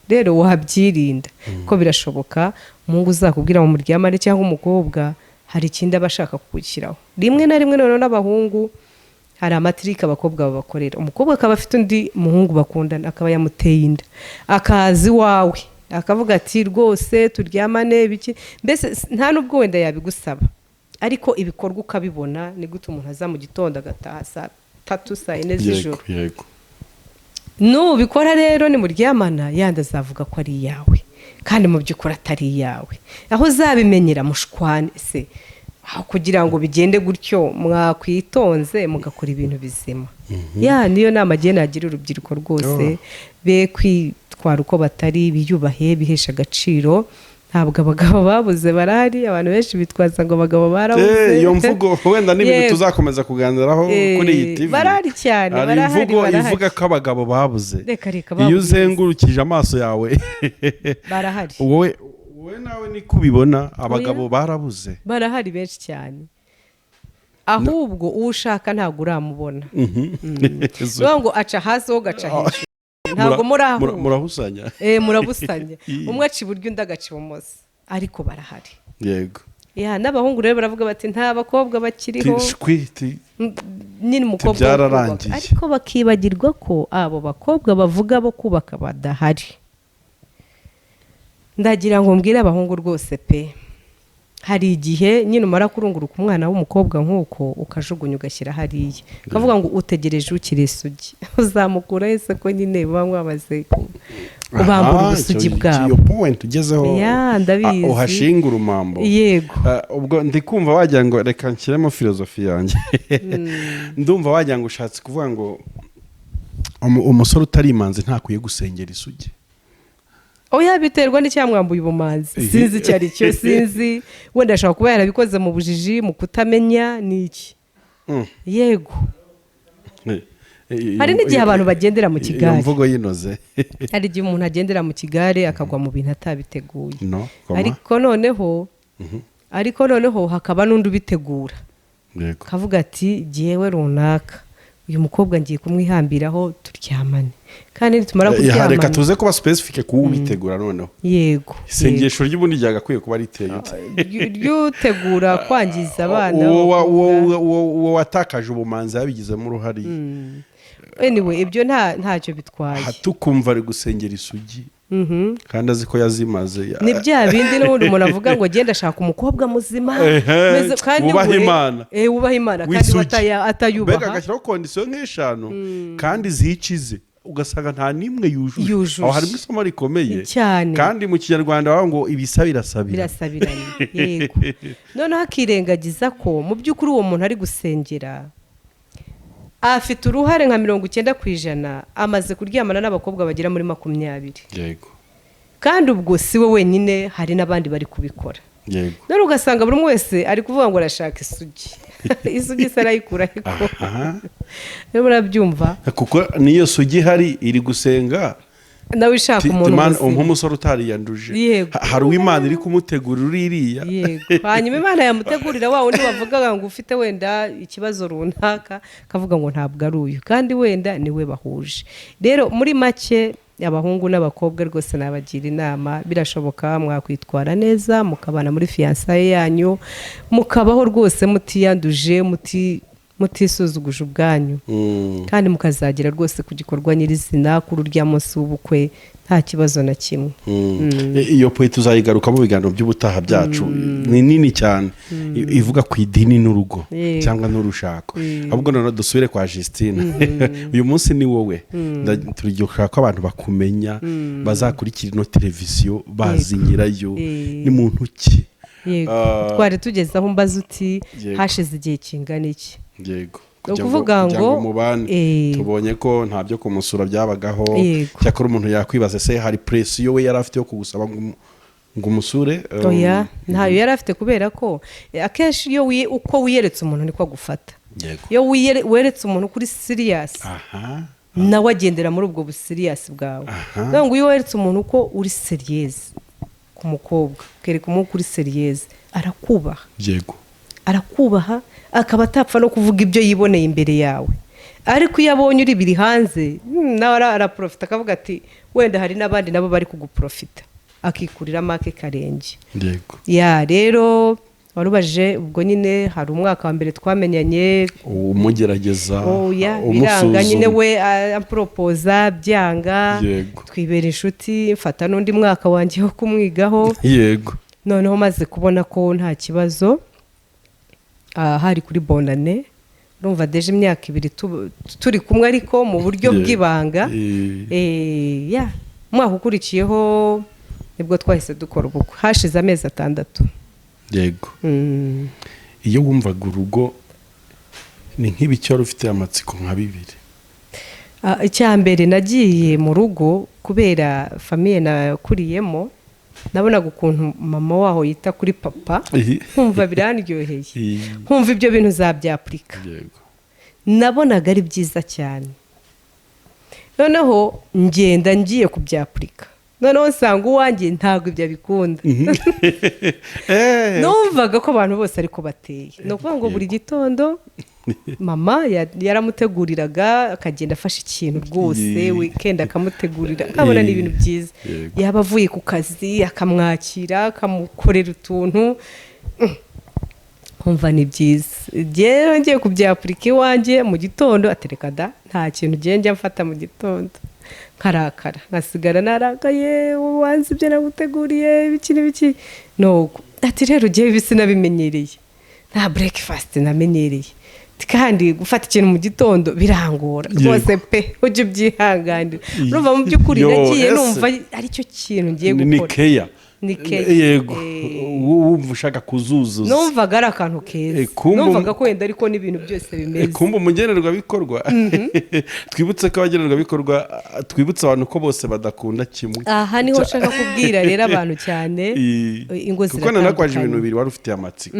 rero wabyirinda ko birashoboka umuhungu uzakubwira mu muryamane cyangwa umukobwa hari ikindi aba ashaka kugushyiraho rimwe na rimwe noneho n'abahungu hari amatirike abakobwa babakorera umukobwa akaba afite undi muhungu bakundana akaba yamuteye inda akazi wawe akavuga ati rwose turyamane biki mbese nta nubwo wenda yabigusaba ariko ibikorwa ukabibona ni gute umuntu aza mu gitondo agataha saa 3 saa 4 z'ijoro nubikora rero ni muryamana yandi azavuga ko ari iyawe kandi mu by'ukuri atari iyawe aho uzabimenyera mushwane se kugira ngo bigende gutyo mwakwitonze mugakora ibintu bizima niyo nama agiye nagira urubyiruko rwose be kwitwara uko batari biyubahe bihesha agaciro ntabwo abagabo babuze barahari abantu benshi bitwaza ngo abagabo barabuze iyo mvugo wenda n'ibintu tuzakomeza kuganiraho kuri iyi TV barahari cyane barahari imvugo ivuga ko abagabo babuze iyo uzengurukije amaso yawe barahari wowe nawe niko ubibona abagabo barabuze barahari benshi cyane ahubwo uwo ushaka ntabwo uramubona ngo aca hasi wowe ugaca hejuru ntabwo murahusanya murabusanya umwe aca iburyo undi agaca ibumoso ariko barahari yego n'abahungu rero baravuga bati nta bakobwa bakiriho nyine umukobwa byararangiye ariko bakibagirwa ko abo bakobwa bavuga bo kubaka badahari ndagira ngo mbwire abahungu rwose pe hari igihe nyine umara kurunguruka umwana w'umukobwa nk'uko ukajugunya ugashyira hariya ukavuga ngo utegereje ukiri isugi uzamukura ese ko nyine baba mwamaze ubambura ubusugi bwabo iyo point ugezeho ndabizi uhashinga urumambo yego ubwo ndi kumva wagira ngo reka nshyiremo filozofi yanjye ndumva wagira ngo ushatse kuvuga ngo umusore utari imanzi ntakwiye gusengera isugi biterwa n'icyamwambuye ubumanzi sinzi icyo ari cyo sinzi wenda ashobora kuba yarabikoze mu bujiji mu kutamenya n'iki yego hari n'igihe abantu bagendera mu kigare iyo mvugo yinoze hari igihe umuntu agendera mu kigare akagwa mu bintu atabiteguye ariko noneho hakaba n'undi ubitegura akavuga ati jyewe runaka uyu mukobwa ngiye kumwihambiraho turyamane kandi nitumara kuryamana reka tuze kuba specific kuwubitegura noneho yego isengesho ry'ubundi ryagakwiye kuba riteye ryutegura kwangiza abana uwo watakaje ubumanzi yabigizemo uruhare anyway ibyo ntacyo bitwaye tukumva ari gusengera isugi kandi azi ko yazimaze ni bya bindi n'ubundi umuntu avuga ngo genda ashaka umukobwa muzima kandi wubaha imana kandi atayubaha mbega agashyiraho kondisiyo nk'eshanu kandi zikize ugasanga nta n'imwe yujuje aho harimo isomo rikomeye kandi mu kinyarwanda bavuga ngo ibisa birasabiranye yego noneho akirengagiza ko mu by'ukuri uwo muntu ari gusengera afite uruhare nka 90% amaze kuryamana n'abakobwa bagera muri 20 yego kandi ubwo si we wenyine hari n'abandi bari kubikora yego none ugasanga buri wese ari kuvuga ngo arashaka isugi isugi sarayikura ariko rero murabyumva kuko niyo sugi hari iri gusenga nawe ishaka umuntu muzima nk'umusore utariyanduje hari uw'Imana iri kumutegurira uririya yego hanyuma Imana yamutegurira wa wundi bavuga ngo ufite wenda ikibazo runaka kavuga ngo ntabwo ari uyu kandi wenda niwe bahuje rero muri make abahungu n'abakobwa rwose nabagira inama birashoboka mwakwitwara neza mukabana muri fiançailles yanyu mukabaho rwose mutiyanduje mutisuzuguje ubwanyu kandi mukazagira rwose ku gikorwa nyirizina kuri urya munsi w'ubukwe nta kibazo na kimwe iyo poe tuzayigaruka mu biganiro by'ubutaha byacu ni nini cyane ivuga ku idini n'urugo cyangwa n'urushako ahubwo none dusubire kwa Justine uyu munsi ni wowe turigishaka ko abantu bakumenya bazakurikira ino televiziyo bazi nyirayo ni muntu ki twari tugeze aho mbaza uti hashize igihe kingana iki yego ukuvuga ngo tubonye ko nta byo kumusura byabagaho cyakora umuntu yakwibaza se hari presiyo we yari afite yo kugusaba ngo umusure oya ntayo yari afite kubera ko akenshi iyo uko wiyeretse umuntu niko agufata iyo weretse umuntu kuri serious nawe agendera muri ubwo buserious bwawe ngo iyo weretse umuntu uko uri serious ku mukobwa kereka umuntu kuri serious arakubaha yego arakubaha akaba atapfa no kuvuga ibyo yiboneye imbere yawe ariko iyo abonye uri biri hanze nawe araprofita akavuga ati wenda hari n'abandi nabo bari kuguprofita akikurira make karenge. Yego. Ya rero warubajije ubwo nyine hari umwaka wa mbere twamenyanye umugerageza biranga nyine we apropoza byanga twibera inshuti mfata n'undi mwaka wanjye wo kumwigaho. Yego. Noneho maze kubona ko nta kibazo hari kuri bonane urumva deje imyaka 2 turi kumwe ariko mu buryo bw'ibanga. Mwaka ukurikiyeho nibwo twahise dukora ubukwe hashize amezi 6. Yego. Iyo wumvaga urugo ni nk'ibicyaro ufite amatsiko nka 2. Icyambere nagiye mu rugo kubera famille nakuriyemo nabonaga ukuntu mama waho yita kuri papa nkumva birandyoheye nkumva ibyo bintu zabyapurika. Yego. Nabonaga ari byiza cyane noneho ngenda ngiye kubyapurika noneho nsanga uwanjye ntabwo ibyo abikunda. Numvaga ko abantu bose ariko bateye no kuvuga ngo buri gitondo mama yaramuteguriraga akagenda afashe ikintu rwose weekend akamutegurira akabona ni ibintu byiza. Yaba avuye ku kazi akamwakira akamukorera utuntu kumva ni byiza. Rero ngiye kubyapurika iwanjye mu gitondo atereka da nta kintu njya mfata mu gitondo karakara ngasigara naragaye wanze ibyo naguteguriye biki no ati rero giye bisi nabimenyereye nta breakfast namenyereye kandi gufata ikintu mu gitondo birangora rwose pe uje byihanganira. Urumva mu by'ukuri nagiye numva ari cyo kintu ngiye gukora yego wumva ushaka kuzuzuza numvaga ari akantu keza numvaga ko wenda ariko n'ibintu byose bimeze kumba umugenerwa bikorwa. Twibutse ko abagenerwa bikorwa twibutse abantu ko bose badakunda kimwe. Aha niho nshaka kubwira rero abantu cyane ingo ziratandukanye kuko nanakwaje ibintu bibiri wari ufite amatsiko.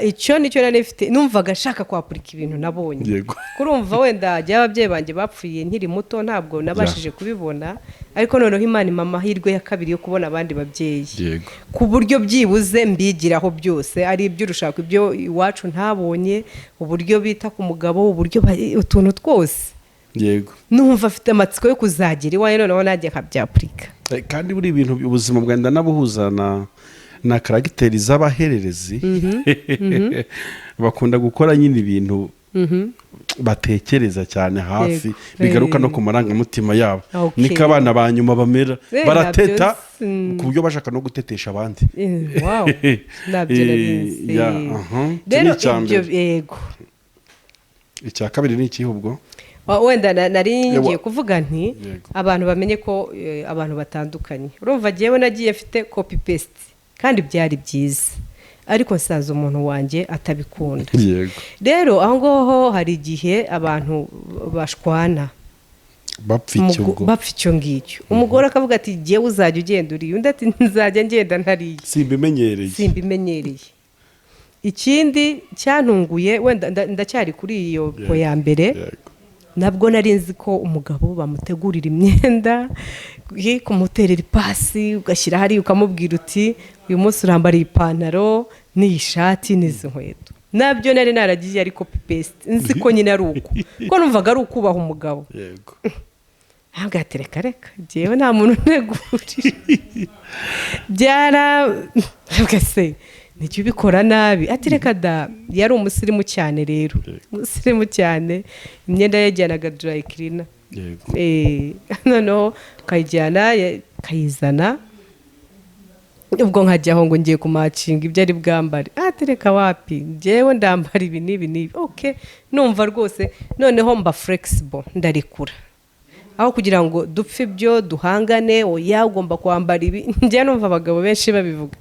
Icyo nicyo nari mfite numvaga nshaka kwapurika ibintu nabonye kurumva wenda ababyeyi banjye bapfuye nkiri muto ntabwo nabashije kubibona ariko noneho Imana impa amahirwe ya kabiri yo kubona abandi babyeyi ku buryo byibuze mbigiraho byose ari iby'urushako ibyo iwacu ntabonye uburyo bita ku mugabo uburyo utuntu twose. Yego. Numva afite amatsiko yo kuzagira iwawe noneho najya nkabyapurika kandi buri ibintu ubuzima bwenda nabuhuzana na karagiteri z'abahererezi bakunda gukora nyine ibintu batekereza cyane hafi bigaruka no ku marangamutima yabo. Niko abana ba nyuma bamera barateta ku buryo bashaka no gutetesha abandi. Nabyo narize. Yego. Icya kabiri ni iki ubwo wenda nari ngiye kuvuga nti abantu bamenye ko abantu batandukanye. Urumva jewe nagiye mfite copy paste kandi byari byiza ariko nsaza umuntu wanjye atabikunda. Rero aho ngaho hari igihe abantu bashwana bapfa icyo ngicyo umugore akavuga ati jewe uzajya ugenda uriye undi ati nzajya ngenda ntariye simbimenyereye. Ikindi cyantunguye wenda ndacyari kuri iyo po ya mbere nabwo nari nzi ko umugabo bamutegurira imyenda kumuterera ipasi ugashyira hari ukamubwira uti uyu munsi urambara ipantaro n'ishati n'izi nkweto. Nabyo nari naragiye ariko paste nzi ko nyine ari uko ko numvaga ari ukubaha umugabo. Yego. Agatereka reka jewe nta muntu ntegurira byaragase nicyo bikora nabi atereka da yari umusirimu cyane rero umusirimu cyane imyenda yajyanaga dry cleaner. Noneho kayijyana kayizana ubwo nkajyaho ngo ngiye kumacinga ibyo ari bwambare atereka wapi jewe ndambara ibi n'ibi numva rwose noneho mba flexible ndarikura aho kugira ngo dupfe ibyo duhangane oya ugomba kwambara ibi. Njye numva abagabo benshi babivuga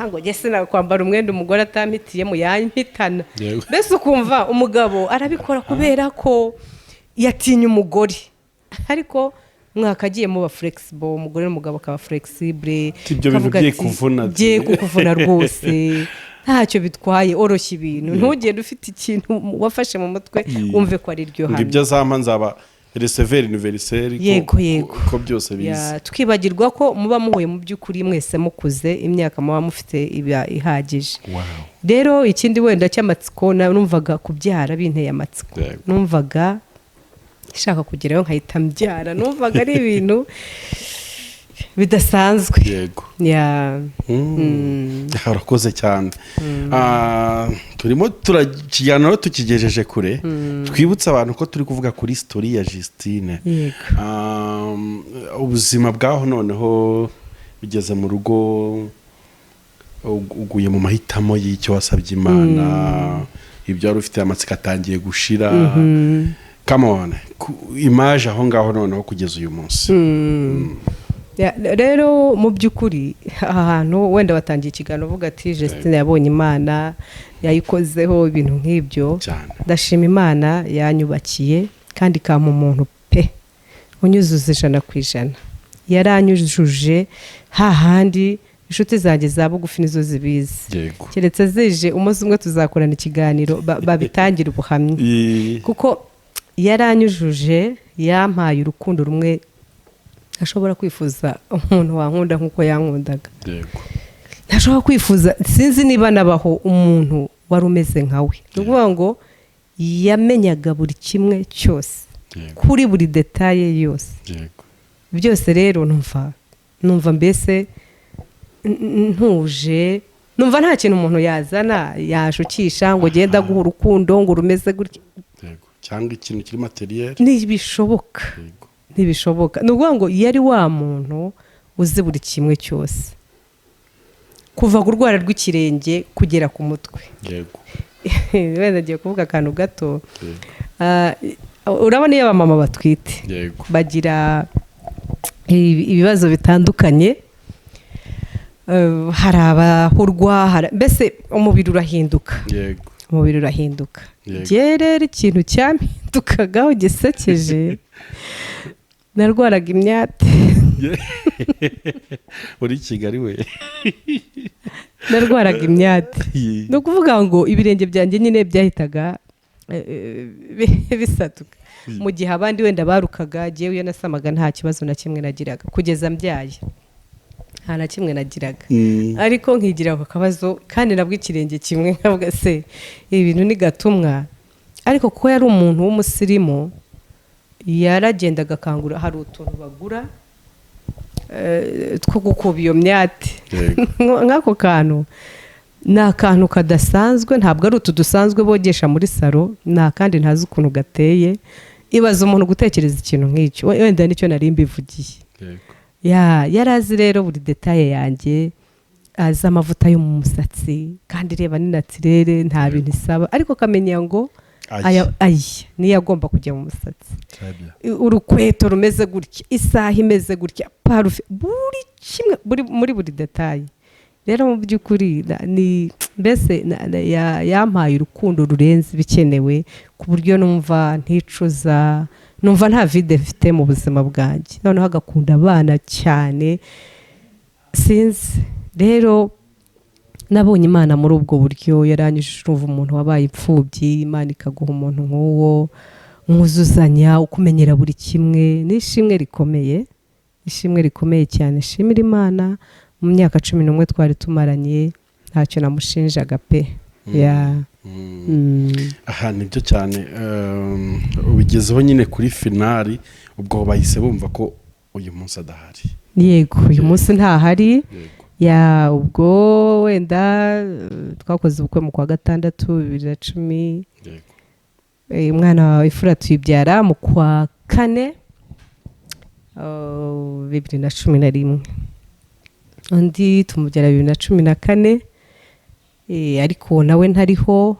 ngo njye sinakwambara umwenda umugore atampitiyemo yampitana mbese ukumva umugabo arabikora kubera ko yatinya umugore ariko mwakagiye muba flexible umugore n'umugabo akaba flexible bigiye kukuvuna rwose ntacyo bitwaye oroshya ibintu ntugende ufite ikintu wafashe mu mutwe wumve ko ari ryo hano ibyo zama nzaba receveur universel ko byose bizi. Twibagirwa ko muba muhuye mu by'ukuri mwese mukuze imyaka muba mufite iba ihagije. Rero ikindi wenda cy'amatsiko numvaga kubyara binteye amatsiko, numvaga ishaka kugerayo nkahita mbyara, numvaga ari ibintu bidasanzwe. Yego. Urakoze cyane. Turimo turakiganiro tukigejeje kure. Twibutsa abantu ko turi kuvuga kuri story ya Justine. Ubuzima bwaho noneho bigeze mu rugo, uguye mu mahitamo y'icyo wasabye Imana, ibyo wari ufite amatsiko atangiye gushira. Come on, image aho ngaho noneho kugeza uyu munsi. Rero mu by'ukuri ahantu wenda batangiye ikiganiro uvuga ati Justine yabonye Imana yayikozeho ibintu nk'ibyo. Ndashima Imana yanyubakiye kandi kampa umuntu pe unyuzuza 100%. Yaranyujuje hahandi inshuti zanjye za bugufi nizo zibizi. Keretse zije umunsi umwe tuzakorana ikiganiro babitangira ubuhamya, kuko yaranyujuje, yampaye urukundo rumwe ntashobora kwifuza umuntu wankunda nkuko yankundaga. Ntashobora kwifuza, sinzi niba nabaho umuntu wari umeze nkawe. Nukuvuga ngo yamenyaga buri kimwe cyose kuri buri detaye yose. Byose rero numva mbese ntuje, numva nta kintu umuntu yazana yashukisha ngo genda guha urukundo ngo rumeze gutya cyangwa ikintu kiri materiel. Ntibishoboka. Nukuvuga ngo yari wa muntu uzi buri kimwe cyose, kuva ku rwara rw'ikirenge kugera ku mutwe. Wenda agiye kuvuga akantu gato. Urabona iyo abamama batwite bagira ibibazo bitandukanye, hari abahurwa, mbese umubiri urahinduka. Rero ikintu cyampindukagaho gisekeje, narwaraga imyate. Uri Kigali we. Narwaraga imyate. No kuvuga ngo ibirenge byanjye nyine byahitaga bisatuka. Mu gihe abandi wenda barukaga, jewe iyo nasamaga nta kibazo na kimwe nagiraga kugeza mbyaye. Nta na kimwe nagiraga. Ariko nkigira ako kabazo kandi nabwo ikirenge kimwe nkavuga se ibintu ni gatumwa. Ariko kuko yari umuntu w'umusirimu, yaragendaga akangura, hari utuntu bagura two gukuba iyo myate. Nk'ako kantu ni akantu kadasanzwe, ntabwo ari utu dusanzwe bogesha muri salo, nta kandi ntazi ukuntu gateye. Ibaza umuntu gutekereza ikintu nk'icyo, wenda nicyo nari mbivugiye. Yarazi rero buri detaye yanjye, azi amavuta yo mu musatsi kandi reba ni naturere, nta bintu isaba, ariko kamenya ngo aya niyo agomba kujya mu musatsi. Urukweto rumeze gutya, isaha imeze gutya, parufe, buri kimwe muri buri detaye. Rero mu by'ukuri mbese yampaye urukundo rurenze bikenewe, ku buryo numva nticuza, numva nta vide mfite mu buzima bwanjye. Noneho agakunda abana cyane, sinzi. Rero nabonye Imana muri ubwo buryo, yaranyujije umuntu wabaye imfubyi, Imana ikaguha umuntu nk'uwo mwuzuzanya, ukumenyera buri kimwe. N'ishimwe rikomeye cyane. Shimira Imana, mu myaka 11 twari tumaranye ntacyo namushinjaga pe. Aha nibyo cyane. Ubigezeho nyine kuri finali, ubwo bahise bumva ko uyu munsi adahari. Yego, uyu munsi ntahari. Ubwo wenda twakoze ubukwe mu kwa 6 2010. Umwana wa Ifura tuyibyara mu kwa 4 2011. Undi tumubyara 2014. Ariko nawe ntariho,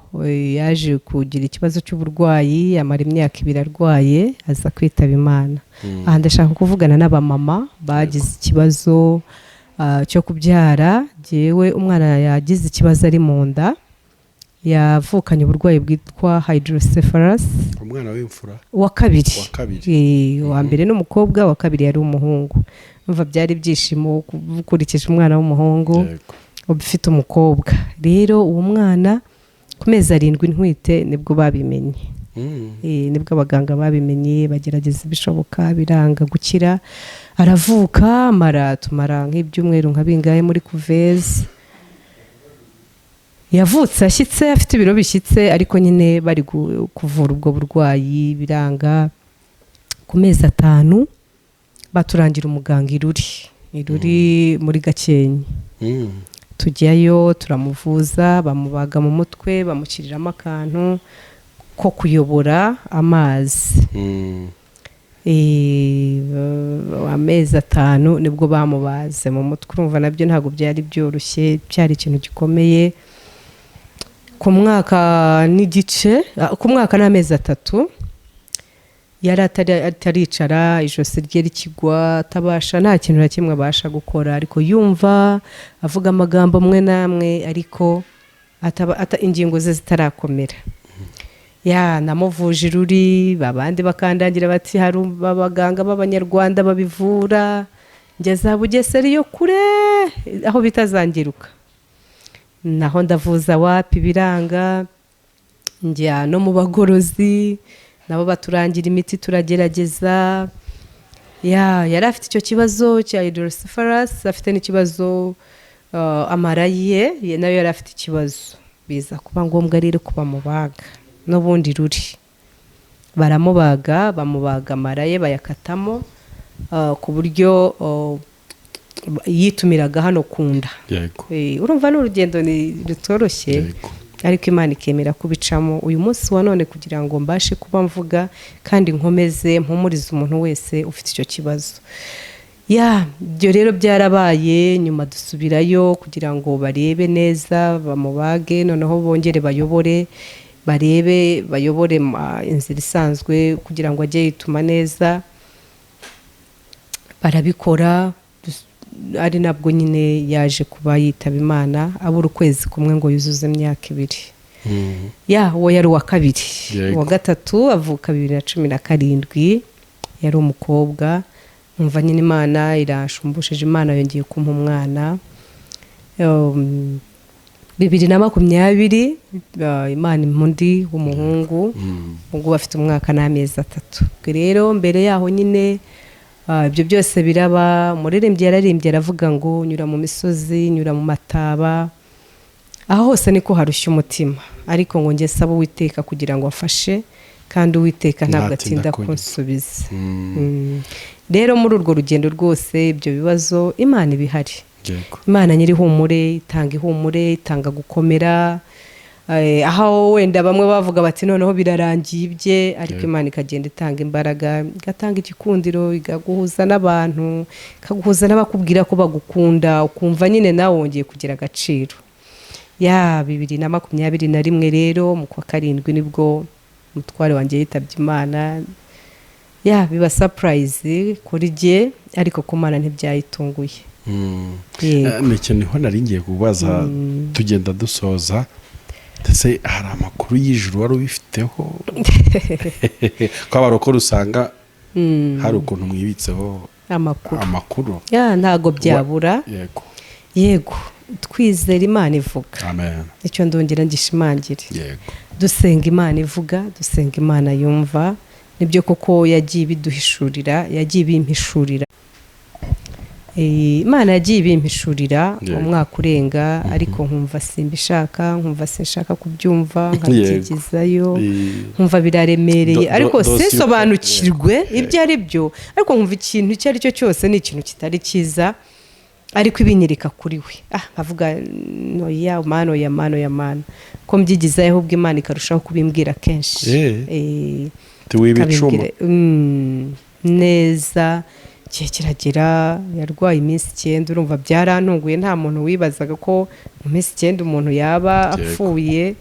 yaje kugira ikibazo cy'uburwayi, amara imyaka 2 arwaye, aza kwitaba Imana. Aha ndashaka kuvugana n'abamama bagize ikibazo cyo kubyara. Jewe umwana yagize ikibazo ari mu nda, yavukanye uburwayi bwitwa hydrocephalus. Umwana w'imfura wa kabiri. Wa mbere n'umukobwa, wa kabiri yari umuhungu. Umva byari byishimo gukurikije umwana w'umuhungu ufite umukobwa. Rero uwo mwana ku mezi 7 ntwite nibwo babimenye. nibwo abaganga babimenye bagerageza ibishoboka biranga gukira, aravuka tumara nk'ibyumweru nka bingahe muri kuveze. Yavutse ashyitse afite ibiro bishyitse, ariko nyine bari kuvura ubwo burwayi biranga. Ku mezi 5 baturangira umuganga iruri muri Gakenke. Tujyayo turamuvuza, bamubaga mu mutwe, bamukiriramo akantu ko kuyobora amazi. Amezi 5 nibwo bamubaze mu mutwe. Urumva nabyo ntabwo byari byoroshye, cyari ikintu gikomeye. Ku mwaka n'igice, ku mwaka n'amezi 3 yari ataricara, ijosi rye rikigwa, atabasha nta kintu na kimwe abasha gukora, ariko yumva avuga amagambo amwe n'amwe, ariko ingingo ze zitarakomera. Namuvuje iruri, babandi bakandangira bati hari abaganga b'abanyarwanda babivura, ngeza Bugesera yo kure aho bitazangiruka. Naho ndavuza wapi biranga, njya no mu bagorozi nabo baturangira imiti turagerageza. Yari afite icyo kibazo cya hydrocephalus, afite n'ikibazo amara ye nayo yari afite ikibazo, biza kuba ngombwa rero kuba mubaga n'ubundi ruri. Baramubaga, bamubaga amara ye bayakatamo ku buryo yitumiraga hano kunda. Urumva n'urugendo rutoroshye, ariko Imana ikemera kubicamo. Uyu munsi wa none kugira ngo mbashe kuba mvuga kandi nkomeze mpumurize umuntu wese ufite icyo kibazo. Ibyo rero byarabaye. Nyuma dusubirayo kugira ngo barebe neza, bamubage, noneho bongere bayobore inzira isanzwe kugira ngo ajye yituma neza. Barabikora, ari nabwo nyine yaje kuba yitaba Imana, abura ukwezi kumwe ngo yuzuze imyaka 2. Uwo yari uwa 2. Uwa 3 avuka 2017, yari umukobwa. Numva nyine Imana irashumbushije, Imana yongeye kumpa umwana. 2020 Imana impundi w'umuhungu, ubwo afite umwaka n'amezi 3. Rero mbere yaho nyine ibyo byose biraba. Umuririmbyi yararimbye aravuga ngo nyura mu misozi, nyura mu mataba, aho hose niko harushya umutima, ariko ngo nge saba Uwiteka kugira ngo afashe, kandi Uwiteka ntabwo atinda kunsubiza. Rero muri urwo rugendo rwose ibyo bibazo Imana ibihari. Imana nyiri humure, itanga ihumure, itanga gukomera. Aho wenda bamwe bavuga bati noneho birarangiye ibye, ariko Imana ikagenda itanga imbaraga, igatanga igikundiro, igaguhuza n'abantu, ikaguhuza n'abakubwira ko bagukunda, ukumva nyine nawe wongeye kugira agaciro. 2021 rero mu kwa 7 nibwo umutware wanjye yitabye Imana. Biba surprise kuri jye, ariko ku Mana ntibyayitunguye. Ni ikintu niho nari ngiye kubaza tugenda dusoza. Ndetse hari amakuru y'ijuru wari ubifiteho? Ko abarokora usanga hari ukuntu mwibitseho amakuru. Ntago byabura. Yego, twizera Imana ivuga. Icyo ndongera ngishimangira. Dusenga Imana ivuga, dusenga Imana yumva. Nibyo koko yagiye biduhishurira, yagiye bimpishurira. Imana yagiye bimpishurira umwaka urenga, ariko nkumva simbishaka, nkumva sinshaka kubyumva, nkabyigizayo, nkumva biraremereye, ariko sinsobanukirwe ibyo ari byo, ariko nkumva ikintu icyo ari cyo cyose ni ikintu kitari cyiza, ariko ibinyereka kuri we. Nkavuga ya mana ko mbyigizayo, ahubwo Imana ikarushaho kubimbwira kenshi. Tuwibicuma neza. Igihe kiragera, yarwaye iminsi 9. Urumva byarantunguye, nta muntu wibazaga ko mu minsi 9 umuntu yaba apfuye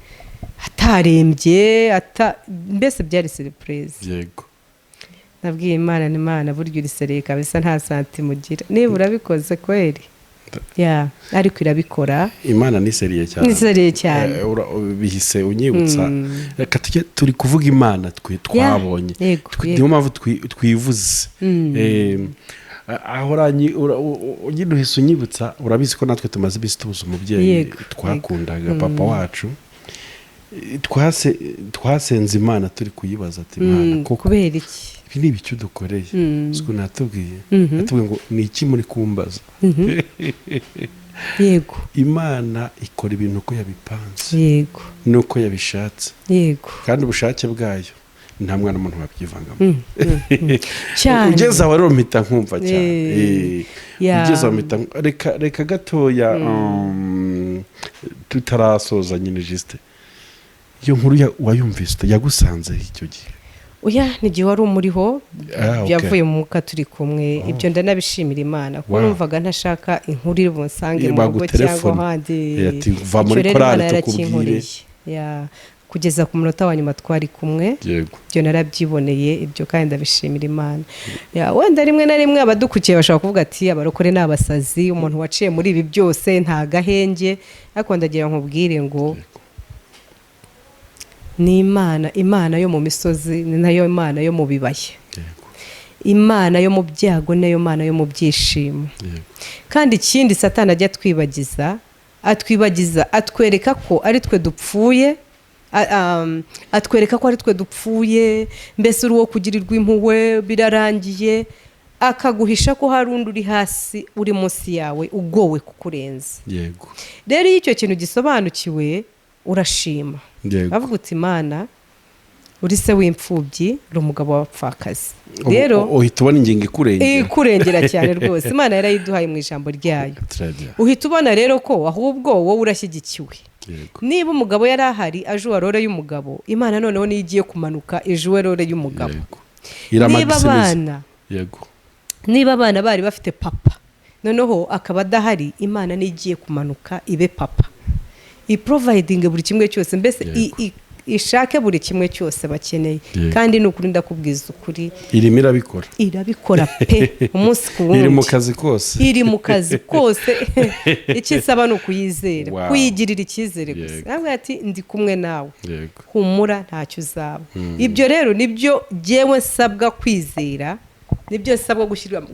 atarembye, mbese byari surprise. Nabwiye Imana, ni Imana buryo urisereye kabisa, nta santimu ugira, niba urabikoze kweri. Ariko irabikora. Imana niseriye cyane. Bihise unyibutsa. Reka turi kuvuga Imana twabonye. Niyo mpamvu twivuze. Ahora unyihise unyibutsa, urabizi ko natwe tumaze ibisi tubuze umubyeyi twakundaga, papa wacu. twasenze Imana turi kuyibaza ati Imana koko kubera iki ibi ni ibiki dukoreye siko natubwiye atubwiye ngo ni iki muri kumbaza yego Imana ikora ibintu uko yabipanze yego nuko yabishatse yego kandi ubushake bwayo nta mwana umuntu wabyivangamo cyane ugeze aho rero mpita nkumva cyane ugeze aho mpita reka gatoya tutarasoza nyine Juste iyo nkuru wayumvise yagusanze icyo gihe oya n'igihe wari umuriho byavuye mu mwuka turi kumwe ibyo ndanabishimira Imana kuko numvaga ntashaka inkuru iri bunsange mu rugo cyangwa ahandi va muri korali tukubwire kugeza ku munota wa nyuma twari kumwe ibyo narabyiboneye ibyo kandi ndabishimira Imana wenda rimwe na rimwe abadukukiye bashobora kuvuga ati abarokore ni abasazi umuntu waciye muri ibi byose nta gahenge ariko ndagira nkubwire ngo ni Imana yo mu misozi ni nayo Imana yo mu bibaya Imana yo mu byago nayo Imana yo mu byishimo kandi ikindi Satani ajya atwibagiza atwereka ko ari twe dupfuye atwereka ko ari twe dupfuye mbese uri uwo kugirirwa impuhwe birarangiye akaguhisha ko hari undi uri hasi uri munsi yawe ugowe kukurenza rero iyo icyo kintu gisobanukiwe urashima bavuga uti Imana uri se w'imfubyi uri umugabo w'abapfakazi rero uhita ubona ingingo ikurengera cyane rwose Imana yarayiduhaye mu ijambo ryayo uhita ubona rero ko ahubwo wowe urashyigikiwe niba umugabo yari ahari aje uwarore y'umugabo Imana noneho niyo igiye kumanuka ejo uwarore y'umugabo niba abana bari bafite papa noneho akaba adahari Imana niyo igiye kumanuka ibe papa iproviding buri kimwe cyose mbese ishake buri kimwe cyose bakeneye kandi n'ukuri ndakubwiza ukuri irimo irabikora pe umunsi ku wundi iri mu kazi kose icyo isaba ni ukuyizera kuyigirira icyizere gusa ntabwo ati ndi kumwe nawe humura ntacyo uzaba ibyo rero nibyo jyewe nsabwa kwizera nibyo nsabwa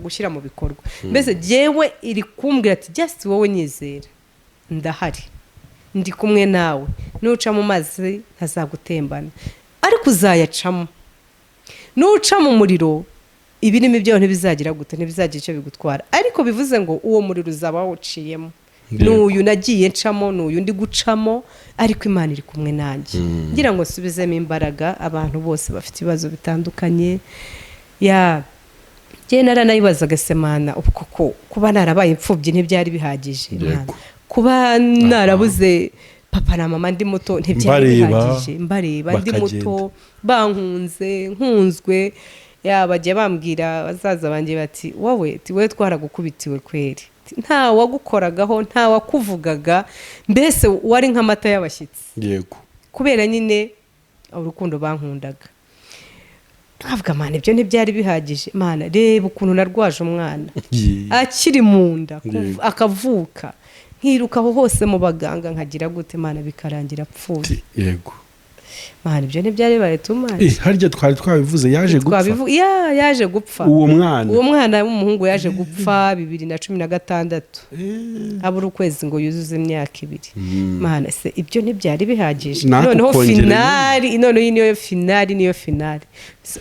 gushyira mu bikorwa mbese jyewe iri kumbwira ati just wowe nyizera ndahari ndi kumwe nawe nuca mu mazi ntazagutembana ariko uzayacamo nuca mu muriro ibirimo byaho ntibizagira gute ntibizagira icyo bigutwara ariko bivuze ngo uwo muriro uzaba wawuciyemo n'uyu nagiye ncamo n'uyu ndi gucamo ariko Imana iri kumwe nanjye ngira ngo nsubizemo imbaraga abantu bose bafite ibibazo bitandukanye njye naranayibazaga Semana koko kuba narabaye imfubyi ntibyari bihagije Imana kuba narabuze papa na mama ndi muto ntibyari bihagije mbareba ndi muto nkunzwe bajya bambwira bazaza banjye bati wowe twaragukubitiwe kweri nta wagukoragaho nta wakuvugaga mbese wari nk'amata y'abashyitsi kubera nyine urukundo bankundaga ntabwo Imana ibyo ntibyari bihagije Imana reba ukuntu narwaje umwana akiri mu nda akavuka nkiruka aho hose mu baganga nkagira gute Imana bikarangira apfuye Imana ibyo ntibyari baretumanye harya twari twabivuze yaje gupfa uwo mwana w'umuhungu yaje gupfa 2016 abura ukwezi ngo yuzuze imyaka 2 Imana se ibyo ntibyari bihagije noneho finali niyo finali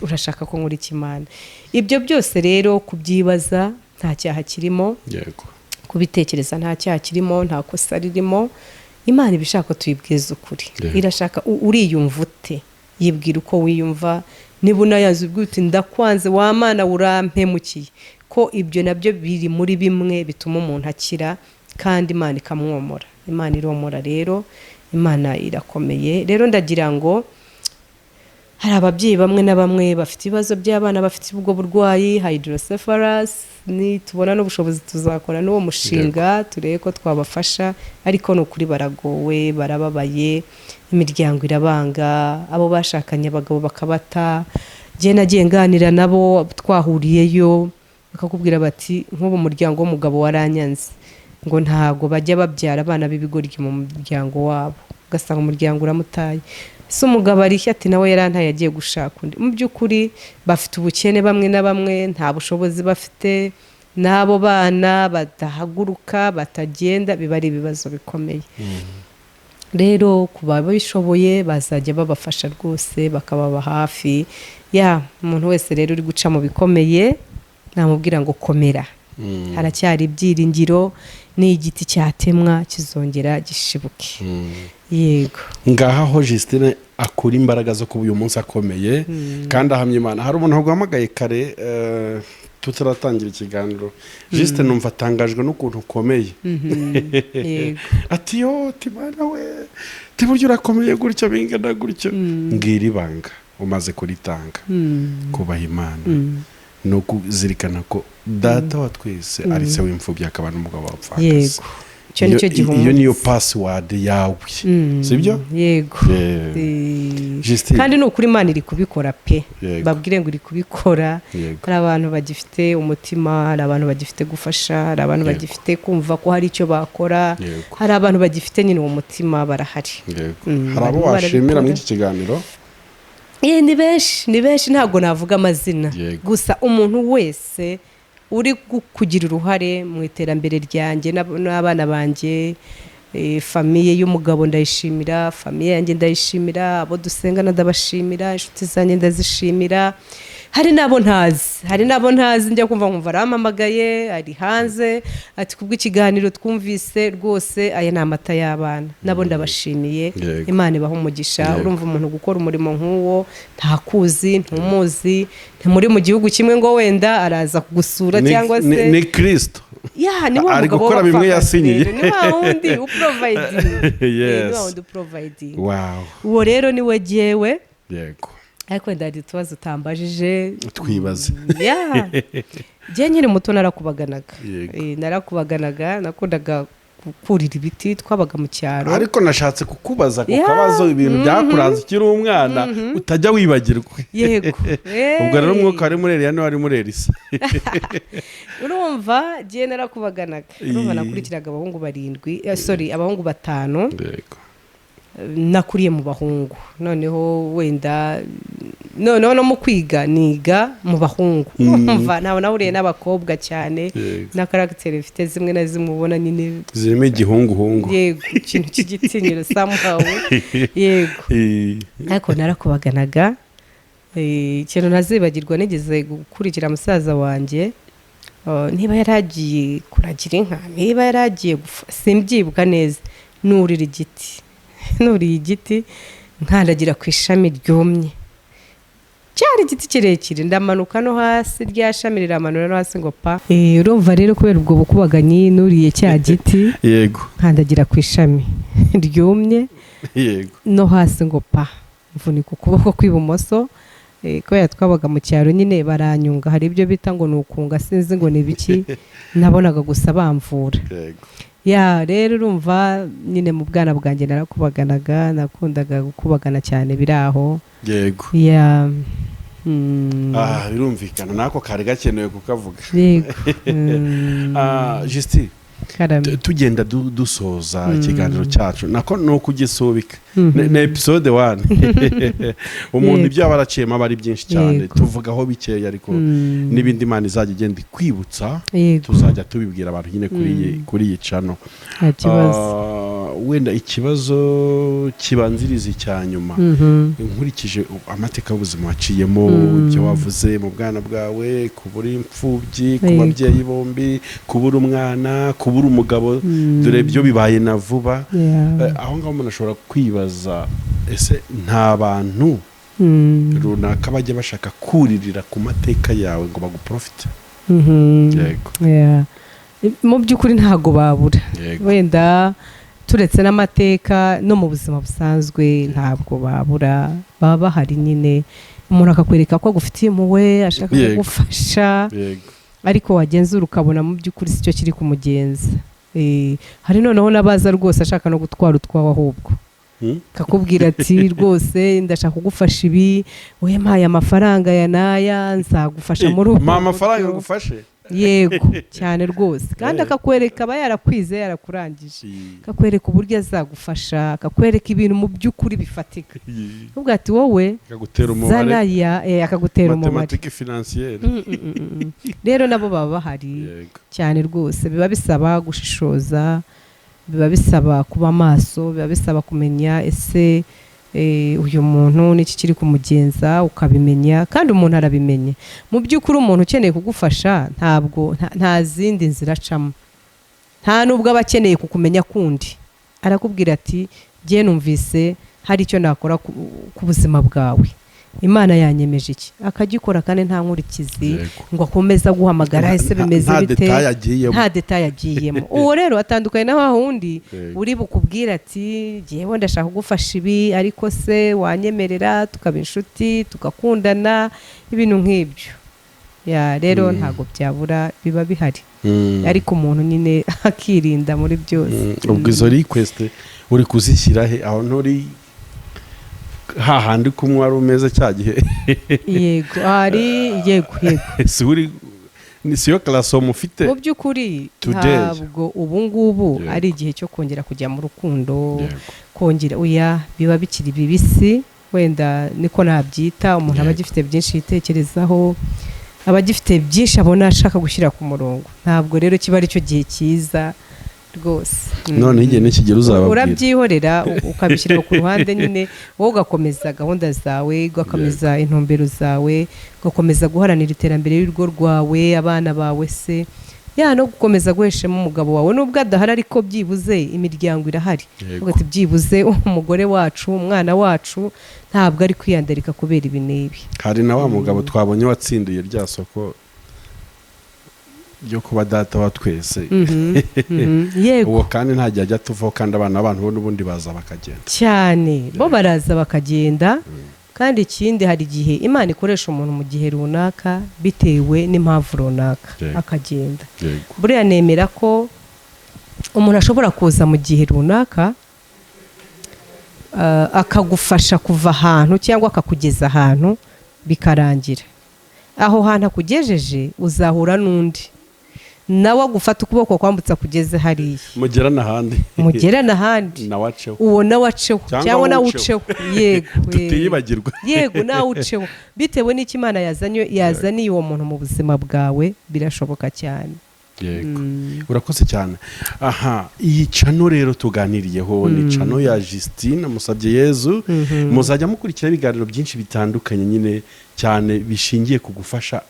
urashaka ko nkora iki Imana ibyo byose rero kubyibaza nta cyaha kirimo kubitekereza nta cyaha kirimo nta kosa ririmo Imana ibishaka tuyibwiza ukuri irashaka uriyumva ute yibwira uko wiyumva niba unayazi ubwite ndakwanze wa Mana urampemukiye ko ibyo nabyo biri muri bimwe bituma umuntu akira kandi Imana ikamwomora Imana iromora rero Imana irakomeye rero ndagira ngo hari ababyeyi bamwe na bamwe bafite ibibazo by'abana bafite ubwo burwayi hydrocephalus ni tubona n'ubushobozi tuzakora n'uwo mushinga turebe ko twabafasha ariko no kuri baragowe barababaye imiryango irabanga abo bashakanye abagabo bakabata je nagiye nganira nabo twahuriyeyo bakakubwira bati nk'ubu muryango w'umugabo waranyanze ngo ntago bajya babyara abana b'ibigoryi mu muryango wabo ugasanga umuryango uramutaye se umugabo arishya ati nawe yarantaye yagiye gushaka undi mu by'ukuri bafite ubukene bamwe na bamwe nta bushobozi bafite n'abo bana badahaguruka batagenda biba ari ibibazo bikomeye rero ku babishoboye bazajya babafasha rwose bakababa hafi. Umuntu wese rero uri guca mu bikomeye namubwira ngo komera, haracyari ibyiringiro, n'igiti cyatemwa kizongera gishibuke. Yego, ngaha ho Justine akura imbaraga zo kuba uyu munsi akomeye kandi ahamya Imana. Hari umuntu waguhamagaye kare tutaratangira ikiganiro, Justine numva atangajwe n'ukuntu ukomeye. Ati yo Imana we tiburyo urakomeye gutyo bingana gutyo. Mbwira ibanga umaze kuritanga, kubaha Imana no kuzirikana ko data wa twese ari se w'imfubyi akaba n'umugabo wapfakazi. Iyo niyo password yawe, sibyo? Yego. Kandi n'ukuri Imana iri kubikora pe, babwire ngo iri kubikora. Hari abantu bagifite umutima, hari abantu bagifite gufasha, hari abantu bagifite kumva ko hari icyo bakora, hari abantu bagifite nyine uwo mutima, barahari. Hari abo washimira muri iki kiganiro? Ni benshi ntabwo navuga amazina, gusa umuntu wese uri kugira uruhare mu iterambere ryanjye n'abana banjye, famiye y'umugabo ndayishimira, famiye yanjye ndayishimira, abo dusengana ndabashimira, inshuti zanjye ndazishimira. Hari nabo ntazi njya kumva nkumva arampamagaye ari hanze ati kubw'ikiganiro twumvise rwose aya ni amata y'abana, nabo ndabashimiye. Imana ibaha umugisha. Urumva umuntu gukora umurimo nk'uwo, ntakuzi, ntumuzi, ntimuri mu gihugu kimwe ngo wenda araza kugusura cyangwa se ni Kristo ari gukora bimwe yasinyiye, ni wa wundi uproviding. Uwo rero niwe jyewe. Yego, ariko ndari tubazo utambajije twibaze. Jye nkiri muto narakubaganaga, nakundaga kurira ibiti, twabaga mu cyaro. Ariko nashatse kukubaza ku kabazo, ibintu byakuranze ukiri umwana utajya wibagirwa. Yego. Ubwo rero umwuka wari muri Eliya wari muri Elisa. Urumva jye narakubaganaga, urumva nakurikiraga abahungu 7, abahungu 5. Yego. Nakuriye mu bahungu, noneho wenda no mu kwiga niga mu bahungu. Umva nawe nahuriye n'abakobwa cyane, na karagiteri mfite zimwe na zimwe ubona nyine zirimo igihunguhungu. Yego, ikintu cy'igitinyiro somehow. Yego. Ariko narakubaganaga. Ikintu nazibagirwa, nigeze gukurikira musaza wanjye, niba yaragiye kuragira inka, niba yaragiye simbyibuka neza, nurira igiti nkandagira ku ishami ryumye. Cyari igiti kirekire, ndamanuka no hasi, rya shami riramanura no hasi ngo pa. Urumva rero kubera ubwo bukubaganyi nuriye cya giti. Yego. Nkandagira ku ishami ryumye. Yego. No hasi ngo pa, mvunika ukuboko kw'ibumoso. Kubera twabaga mu cyaro nyine baranyunga, hari ibyo bita ngo nukunga, sinzi ngo ni biki, nabonaga gusa bamvura. Yego. Rero urumva nyine mu bwana bwanjye narakubaganaga, nakundaga gukubagana cyane biraho. Yego. Birumvikana nako kari gakenewe kukavuga. Yego. Justine, tugenda dusoza ikiganiro cyacu, nako no kugisubika na episode 1. Umuntu ibyo abaraciyemo aba ari byinshi cyane, tuvugaho bikeya, ariko n'ibindi Imana izajya igenda kwibutsa, tuzajya tubibwira abantu nyine kuri iyi channel. Wenda ikibazo kibanziriza cyanyuma, nkurikije amateka y'ubuzima waciyemo, ibyo wavuze mu bwana bwawe, kubura imfubyi, ku babyeyi bombi, kubura umwana, kubura umugabo, dore byo bibaye na vuba. Aho ngaho umuntu ashobora kwibaza, ese nta bantu runaka bajya bashaka kuririra ku mateka yawe ngo baguprofite? Yego. Mu by'ukuri ntago babura, wenda turetse n'amateka no mu buzima busanzwe ntabwo babura, baba bahari nyine. Umuntu akakwereka ko agufitiye impuhwe, ashaka kugufasha, ariko wagenzura ukabona mu by'ukuri si cyo kiri kumugenza. Hari noneho n'abaza rwose ashaka no gutwara utwawe ahubwo, kakubwira ati rwose ndashaka kugufasha ibi, wowe mpaye amafaranga ya naya, nzagufasha muri ubu. Amafaranga ngufashe? Yego cyane rwose, kandi akakwereka aba yarakwize, yarakurangije, akakwereka uburyo azagufasha, akakwereka ibintu mu by'ukuri bifatika. Ubwo ati wowe zana akagutera umumaro, mathématique financière. Rero nabo baba bahari cyane rwose, biba bisaba gushishoza, biba bisaba kuba maso, biba bisaba kumenya ese uyu muntu n'iki kiri kumugenza ukabimenya, kandi umuntu arabimenye. Mu by'ukuri umuntu ukeneye kugufasha nta zindi nzira acamo, nta nubwo aba akeneye kukumenya kundi. Arakubwira ati jye numvise hari icyo nakora ku buzima bwawe, Imana yanyemeje iki, akagikora kandi nta nkurikizi ngo akomeza guhamagara ese bimeze bite, nta detaye agiyemo. Uwo rero atandukanye na wa wundi uri bukubwira ati jyewe ndashaka kugufasha ibi, ariko se wanyemerera tukaba inshuti tugakundana, ibintu nk'ibyo. Rero ntago byabura, biba bihari, ariko umuntu nyine akirinda muri byose. Ubwo izo request uri kuzishyira he? Aho nturi hahandi kumwe wari umeze cya gihe? Yego yego siyo classe mufite mu by'ukuri. Ntabwo ubu ngubu ari igihe cyo kongera kujya mu rukundo, kongera biba bikiri bibisi, wenda niko nabyita. Umuntu aba agifite byinshi yitekerezaho, aba agifite byinshi abona ashaka gushyira ku murongo. Ntabwo rero kiba ari cyo gihe cyiza rwose. None igihe n'ikigero uzababwira, urabyihorera ukabishyira ku ruhande nyine, wowe ugakomeza gahunda zawe, ugakomeza intumbero zawe, ugakomeza guharanira iterambere y'urugo rwawe, abana bawe se, no gukomeza guheshamo umugabo wawe nubwo adahari, ariko byibuze imiryango irahari. Ugati byibuze umugore wacu, umwana wacu ntabwo ari kwiyandarika kubera ibi n'ibi. Hari na wa mugabo twabonye watsindiye rya soko ryo kuba data wa twese. Uwo kandi ntajya ajya tuvaho, kandi abantu bo n'ubundi baza bakagenda cyane, bo baraza bakagenda. Kandi ikindi, hari igihe Imana ikoresha umuntu mu gihe runaka bitewe n'impamvu runaka akagenda. Buriya nemera ko umuntu ashobora kuza mu gihe runaka akagufasha kuva ahantu cyangwa akakugeza ahantu bikarangira. Aho hantu akugejeje uzahura n'undi nawe agufata ukuboko kwambutsa kugeze hariya, mugera n'ahandi uwo nawe aceho cyangwa nawe uceho. Yego tutiyibagirwa. Yego nawe uceho, bitewe n'iki Imana yazaniye uwo muntu mu buzima bwawe, birashoboka cyane. Yego urakoze cyane. Iyi cano rero tuganiriyeho ni cano ya Justine Musabyeyezu. Muzajya mukurikira ibiganiro byinshi bitandukanye nyine cyane bishingiye ku gufasha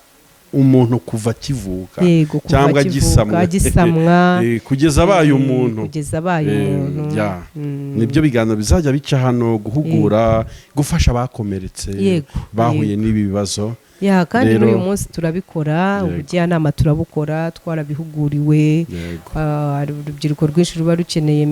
umuntu kuva kivuka cyangwa gisamwa kugeza abaye umuntu. Nibyo biganiro bizajya bica hano, guhugura, gufasha abakomeretse, bahuye n'ibi bibazo. Kandi n'uyu munsi turabikora, ubujyanama turabukora, twarabihuguriwe. Urubyiruko rwinshi ruba rukeneye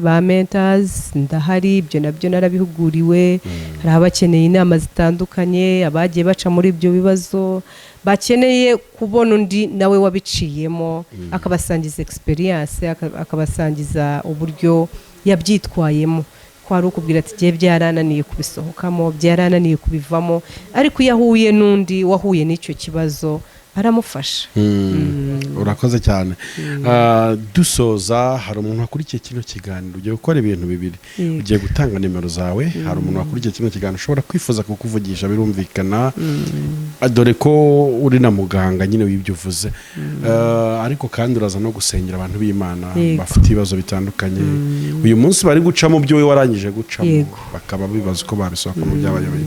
ba mentors, ndahari, ibyo nabyo narabihuguriwe. Hari abakeneye inama zitandukanye, abagiye baca muri ibyo bibazo, bakeneye kubona undi nawe wabiciyemo, akabasangiza experience, akabasangiza uburyo yabyitwayemo. Kwari ukubwira ati giye byarananiye kubisohokamo, byarananiye kubivamo, ariko iyo ahuye n'undi wahuye n'icyo kibazo aramufasha. Urakoze cyane. Dusoza, hari umuntu wakurikiye kino kiganiro, ugiye gukora ibintu bibiri. Ugiye gutanga nimero zawe, hari umuntu wakurikiye kino kiganiro ushobora kwifuza kukuvugisha, birumvikana, dore ko uri na muganga nyine w'ibyo uvuze, ariko kandi uraza no gusengera abantu b'Imana bafite ibibazo bitandukanye uyu munsi bari gucamo byo we warangije gucamo, bakaba bibaza uko babisohoka mu byabayoboye.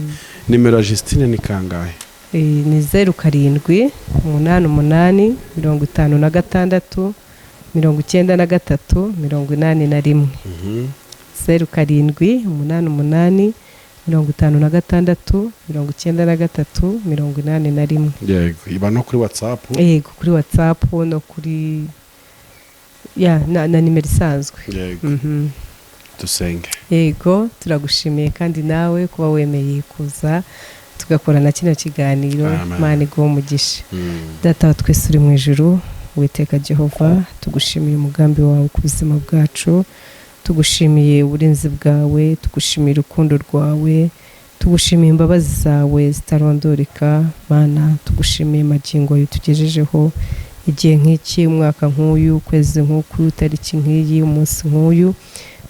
Nimero ya Justine ni kangahe? Ni 07 88 56 93 81. 07 88 56 93 81. Yego, iba no kuri WhatsApp. Yego, kuri WhatsApp no kuri na nimero isanzwe. Yego. Dusenge. Yego, turagushimiye kandi nawe kuba wemeye kuza tugakorana kino kiganiro. Imana iguhe umugisha. Data wa twese uri mu ijuru, Uwiteka Jehova, tugushimiye umugambi wawe ku buzima bwacu, tugushimiye uburinzi bwawe, tugushimiye urukundo rwawe, tugushimiye imbabazi zawe zitarondoreka. Mana, tugushimiye magingo yutugejejeho, igihe nk'iki, umwaka nk'uyu, ukwezi nk'uku, itariki nk'iyi, umunsi nk'uyu.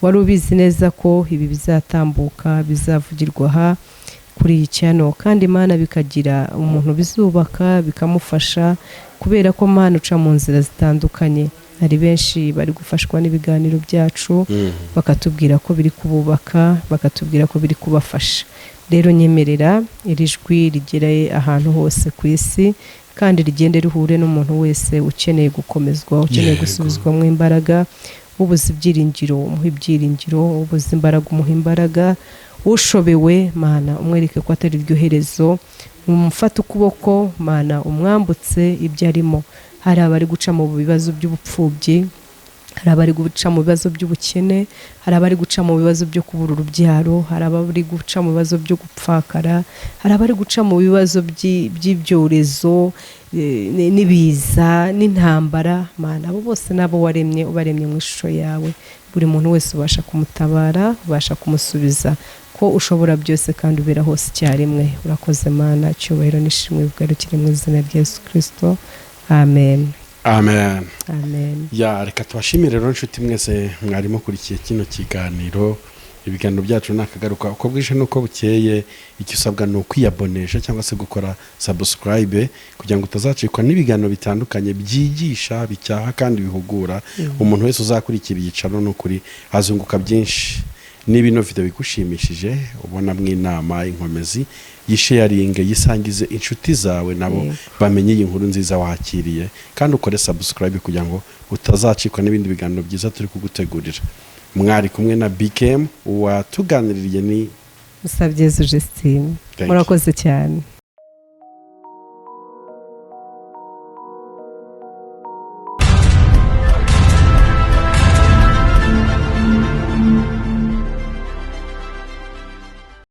Wari ubizi neza ko ibi bizatambuka, bizavugirwa aha kuri iyi cyano, kandi Mana bikagira umuntu bizubaka, bikamufasha, kubera ko Mana uca mu nzira zitandukanye. hari benshi bari gufashwa n'ibiganiro byacu bakatubwira ko biri kububaka, bakatubwira ko biri kubafasha. Rero nyemerera iri jwi rigere ahantu hose ku isi kandi rigende rihure n'umuntu wese ukeneye gukomezwa, ukeneye gusubizwamo imbaraga. Ubuze ibyiringiro umuha ibyiringiro, ubuze imbaraga umuha imbaraga, ushobewe Mana umwereke ko atari ryo herezo, umufata ukuboko Mana umwambutse ibyo arimo. Hari abari guca mu bibazo by'ubupfubyi, hari abari guca mu bibazo by'ubukene, hari abari guca mu bibazo byo kubura urubyaro, hari abari guca mu bibazo byo gupfakara, hari abari guca mu bibazo by'ibyorezo n'ibiza n'intambara. Mana abo bose nabo waremye, ubaremye mu ishusho yawe. Buri muntu wese ubasha kumutabara, ubasha kumusubiza, ko ushobora byose kandi ubera hose icyarimwe. Urakoze Mana, cyubahiro n'ishimwe bigarukire mu izina rya Yesu Kristo. Amen. Amen. Amen. Ya reka tubashimire rero nshuti mwese mwarimo kurikiye kino kiganiro. Ibiganiro byacu nakagaruka uko bwije nuko bukeye. Icyo usabwa no kwiyabonesha cyangwa se gukora subscribe kugira ngo utazacikwa n'ibiganiro bitandukanye byigisha, bicyaha kandi bihugura. Umuntu wese uzakurikira igicano no kuri azunguka byinshi. N'ibino video bigushimishije ubona mw'inama inkomezi yisharinge, yisangize inshuti zawe nabo bamenye iyi nkuru nziza wakiriye, kandi ukore subscribe kugira ngo utazacikwa n'ibindi biganiro byiza turi kugutegurira. Mwari kumwe na BKM, watuganiririye ni Musabyezu Justine. Murakoze cyane.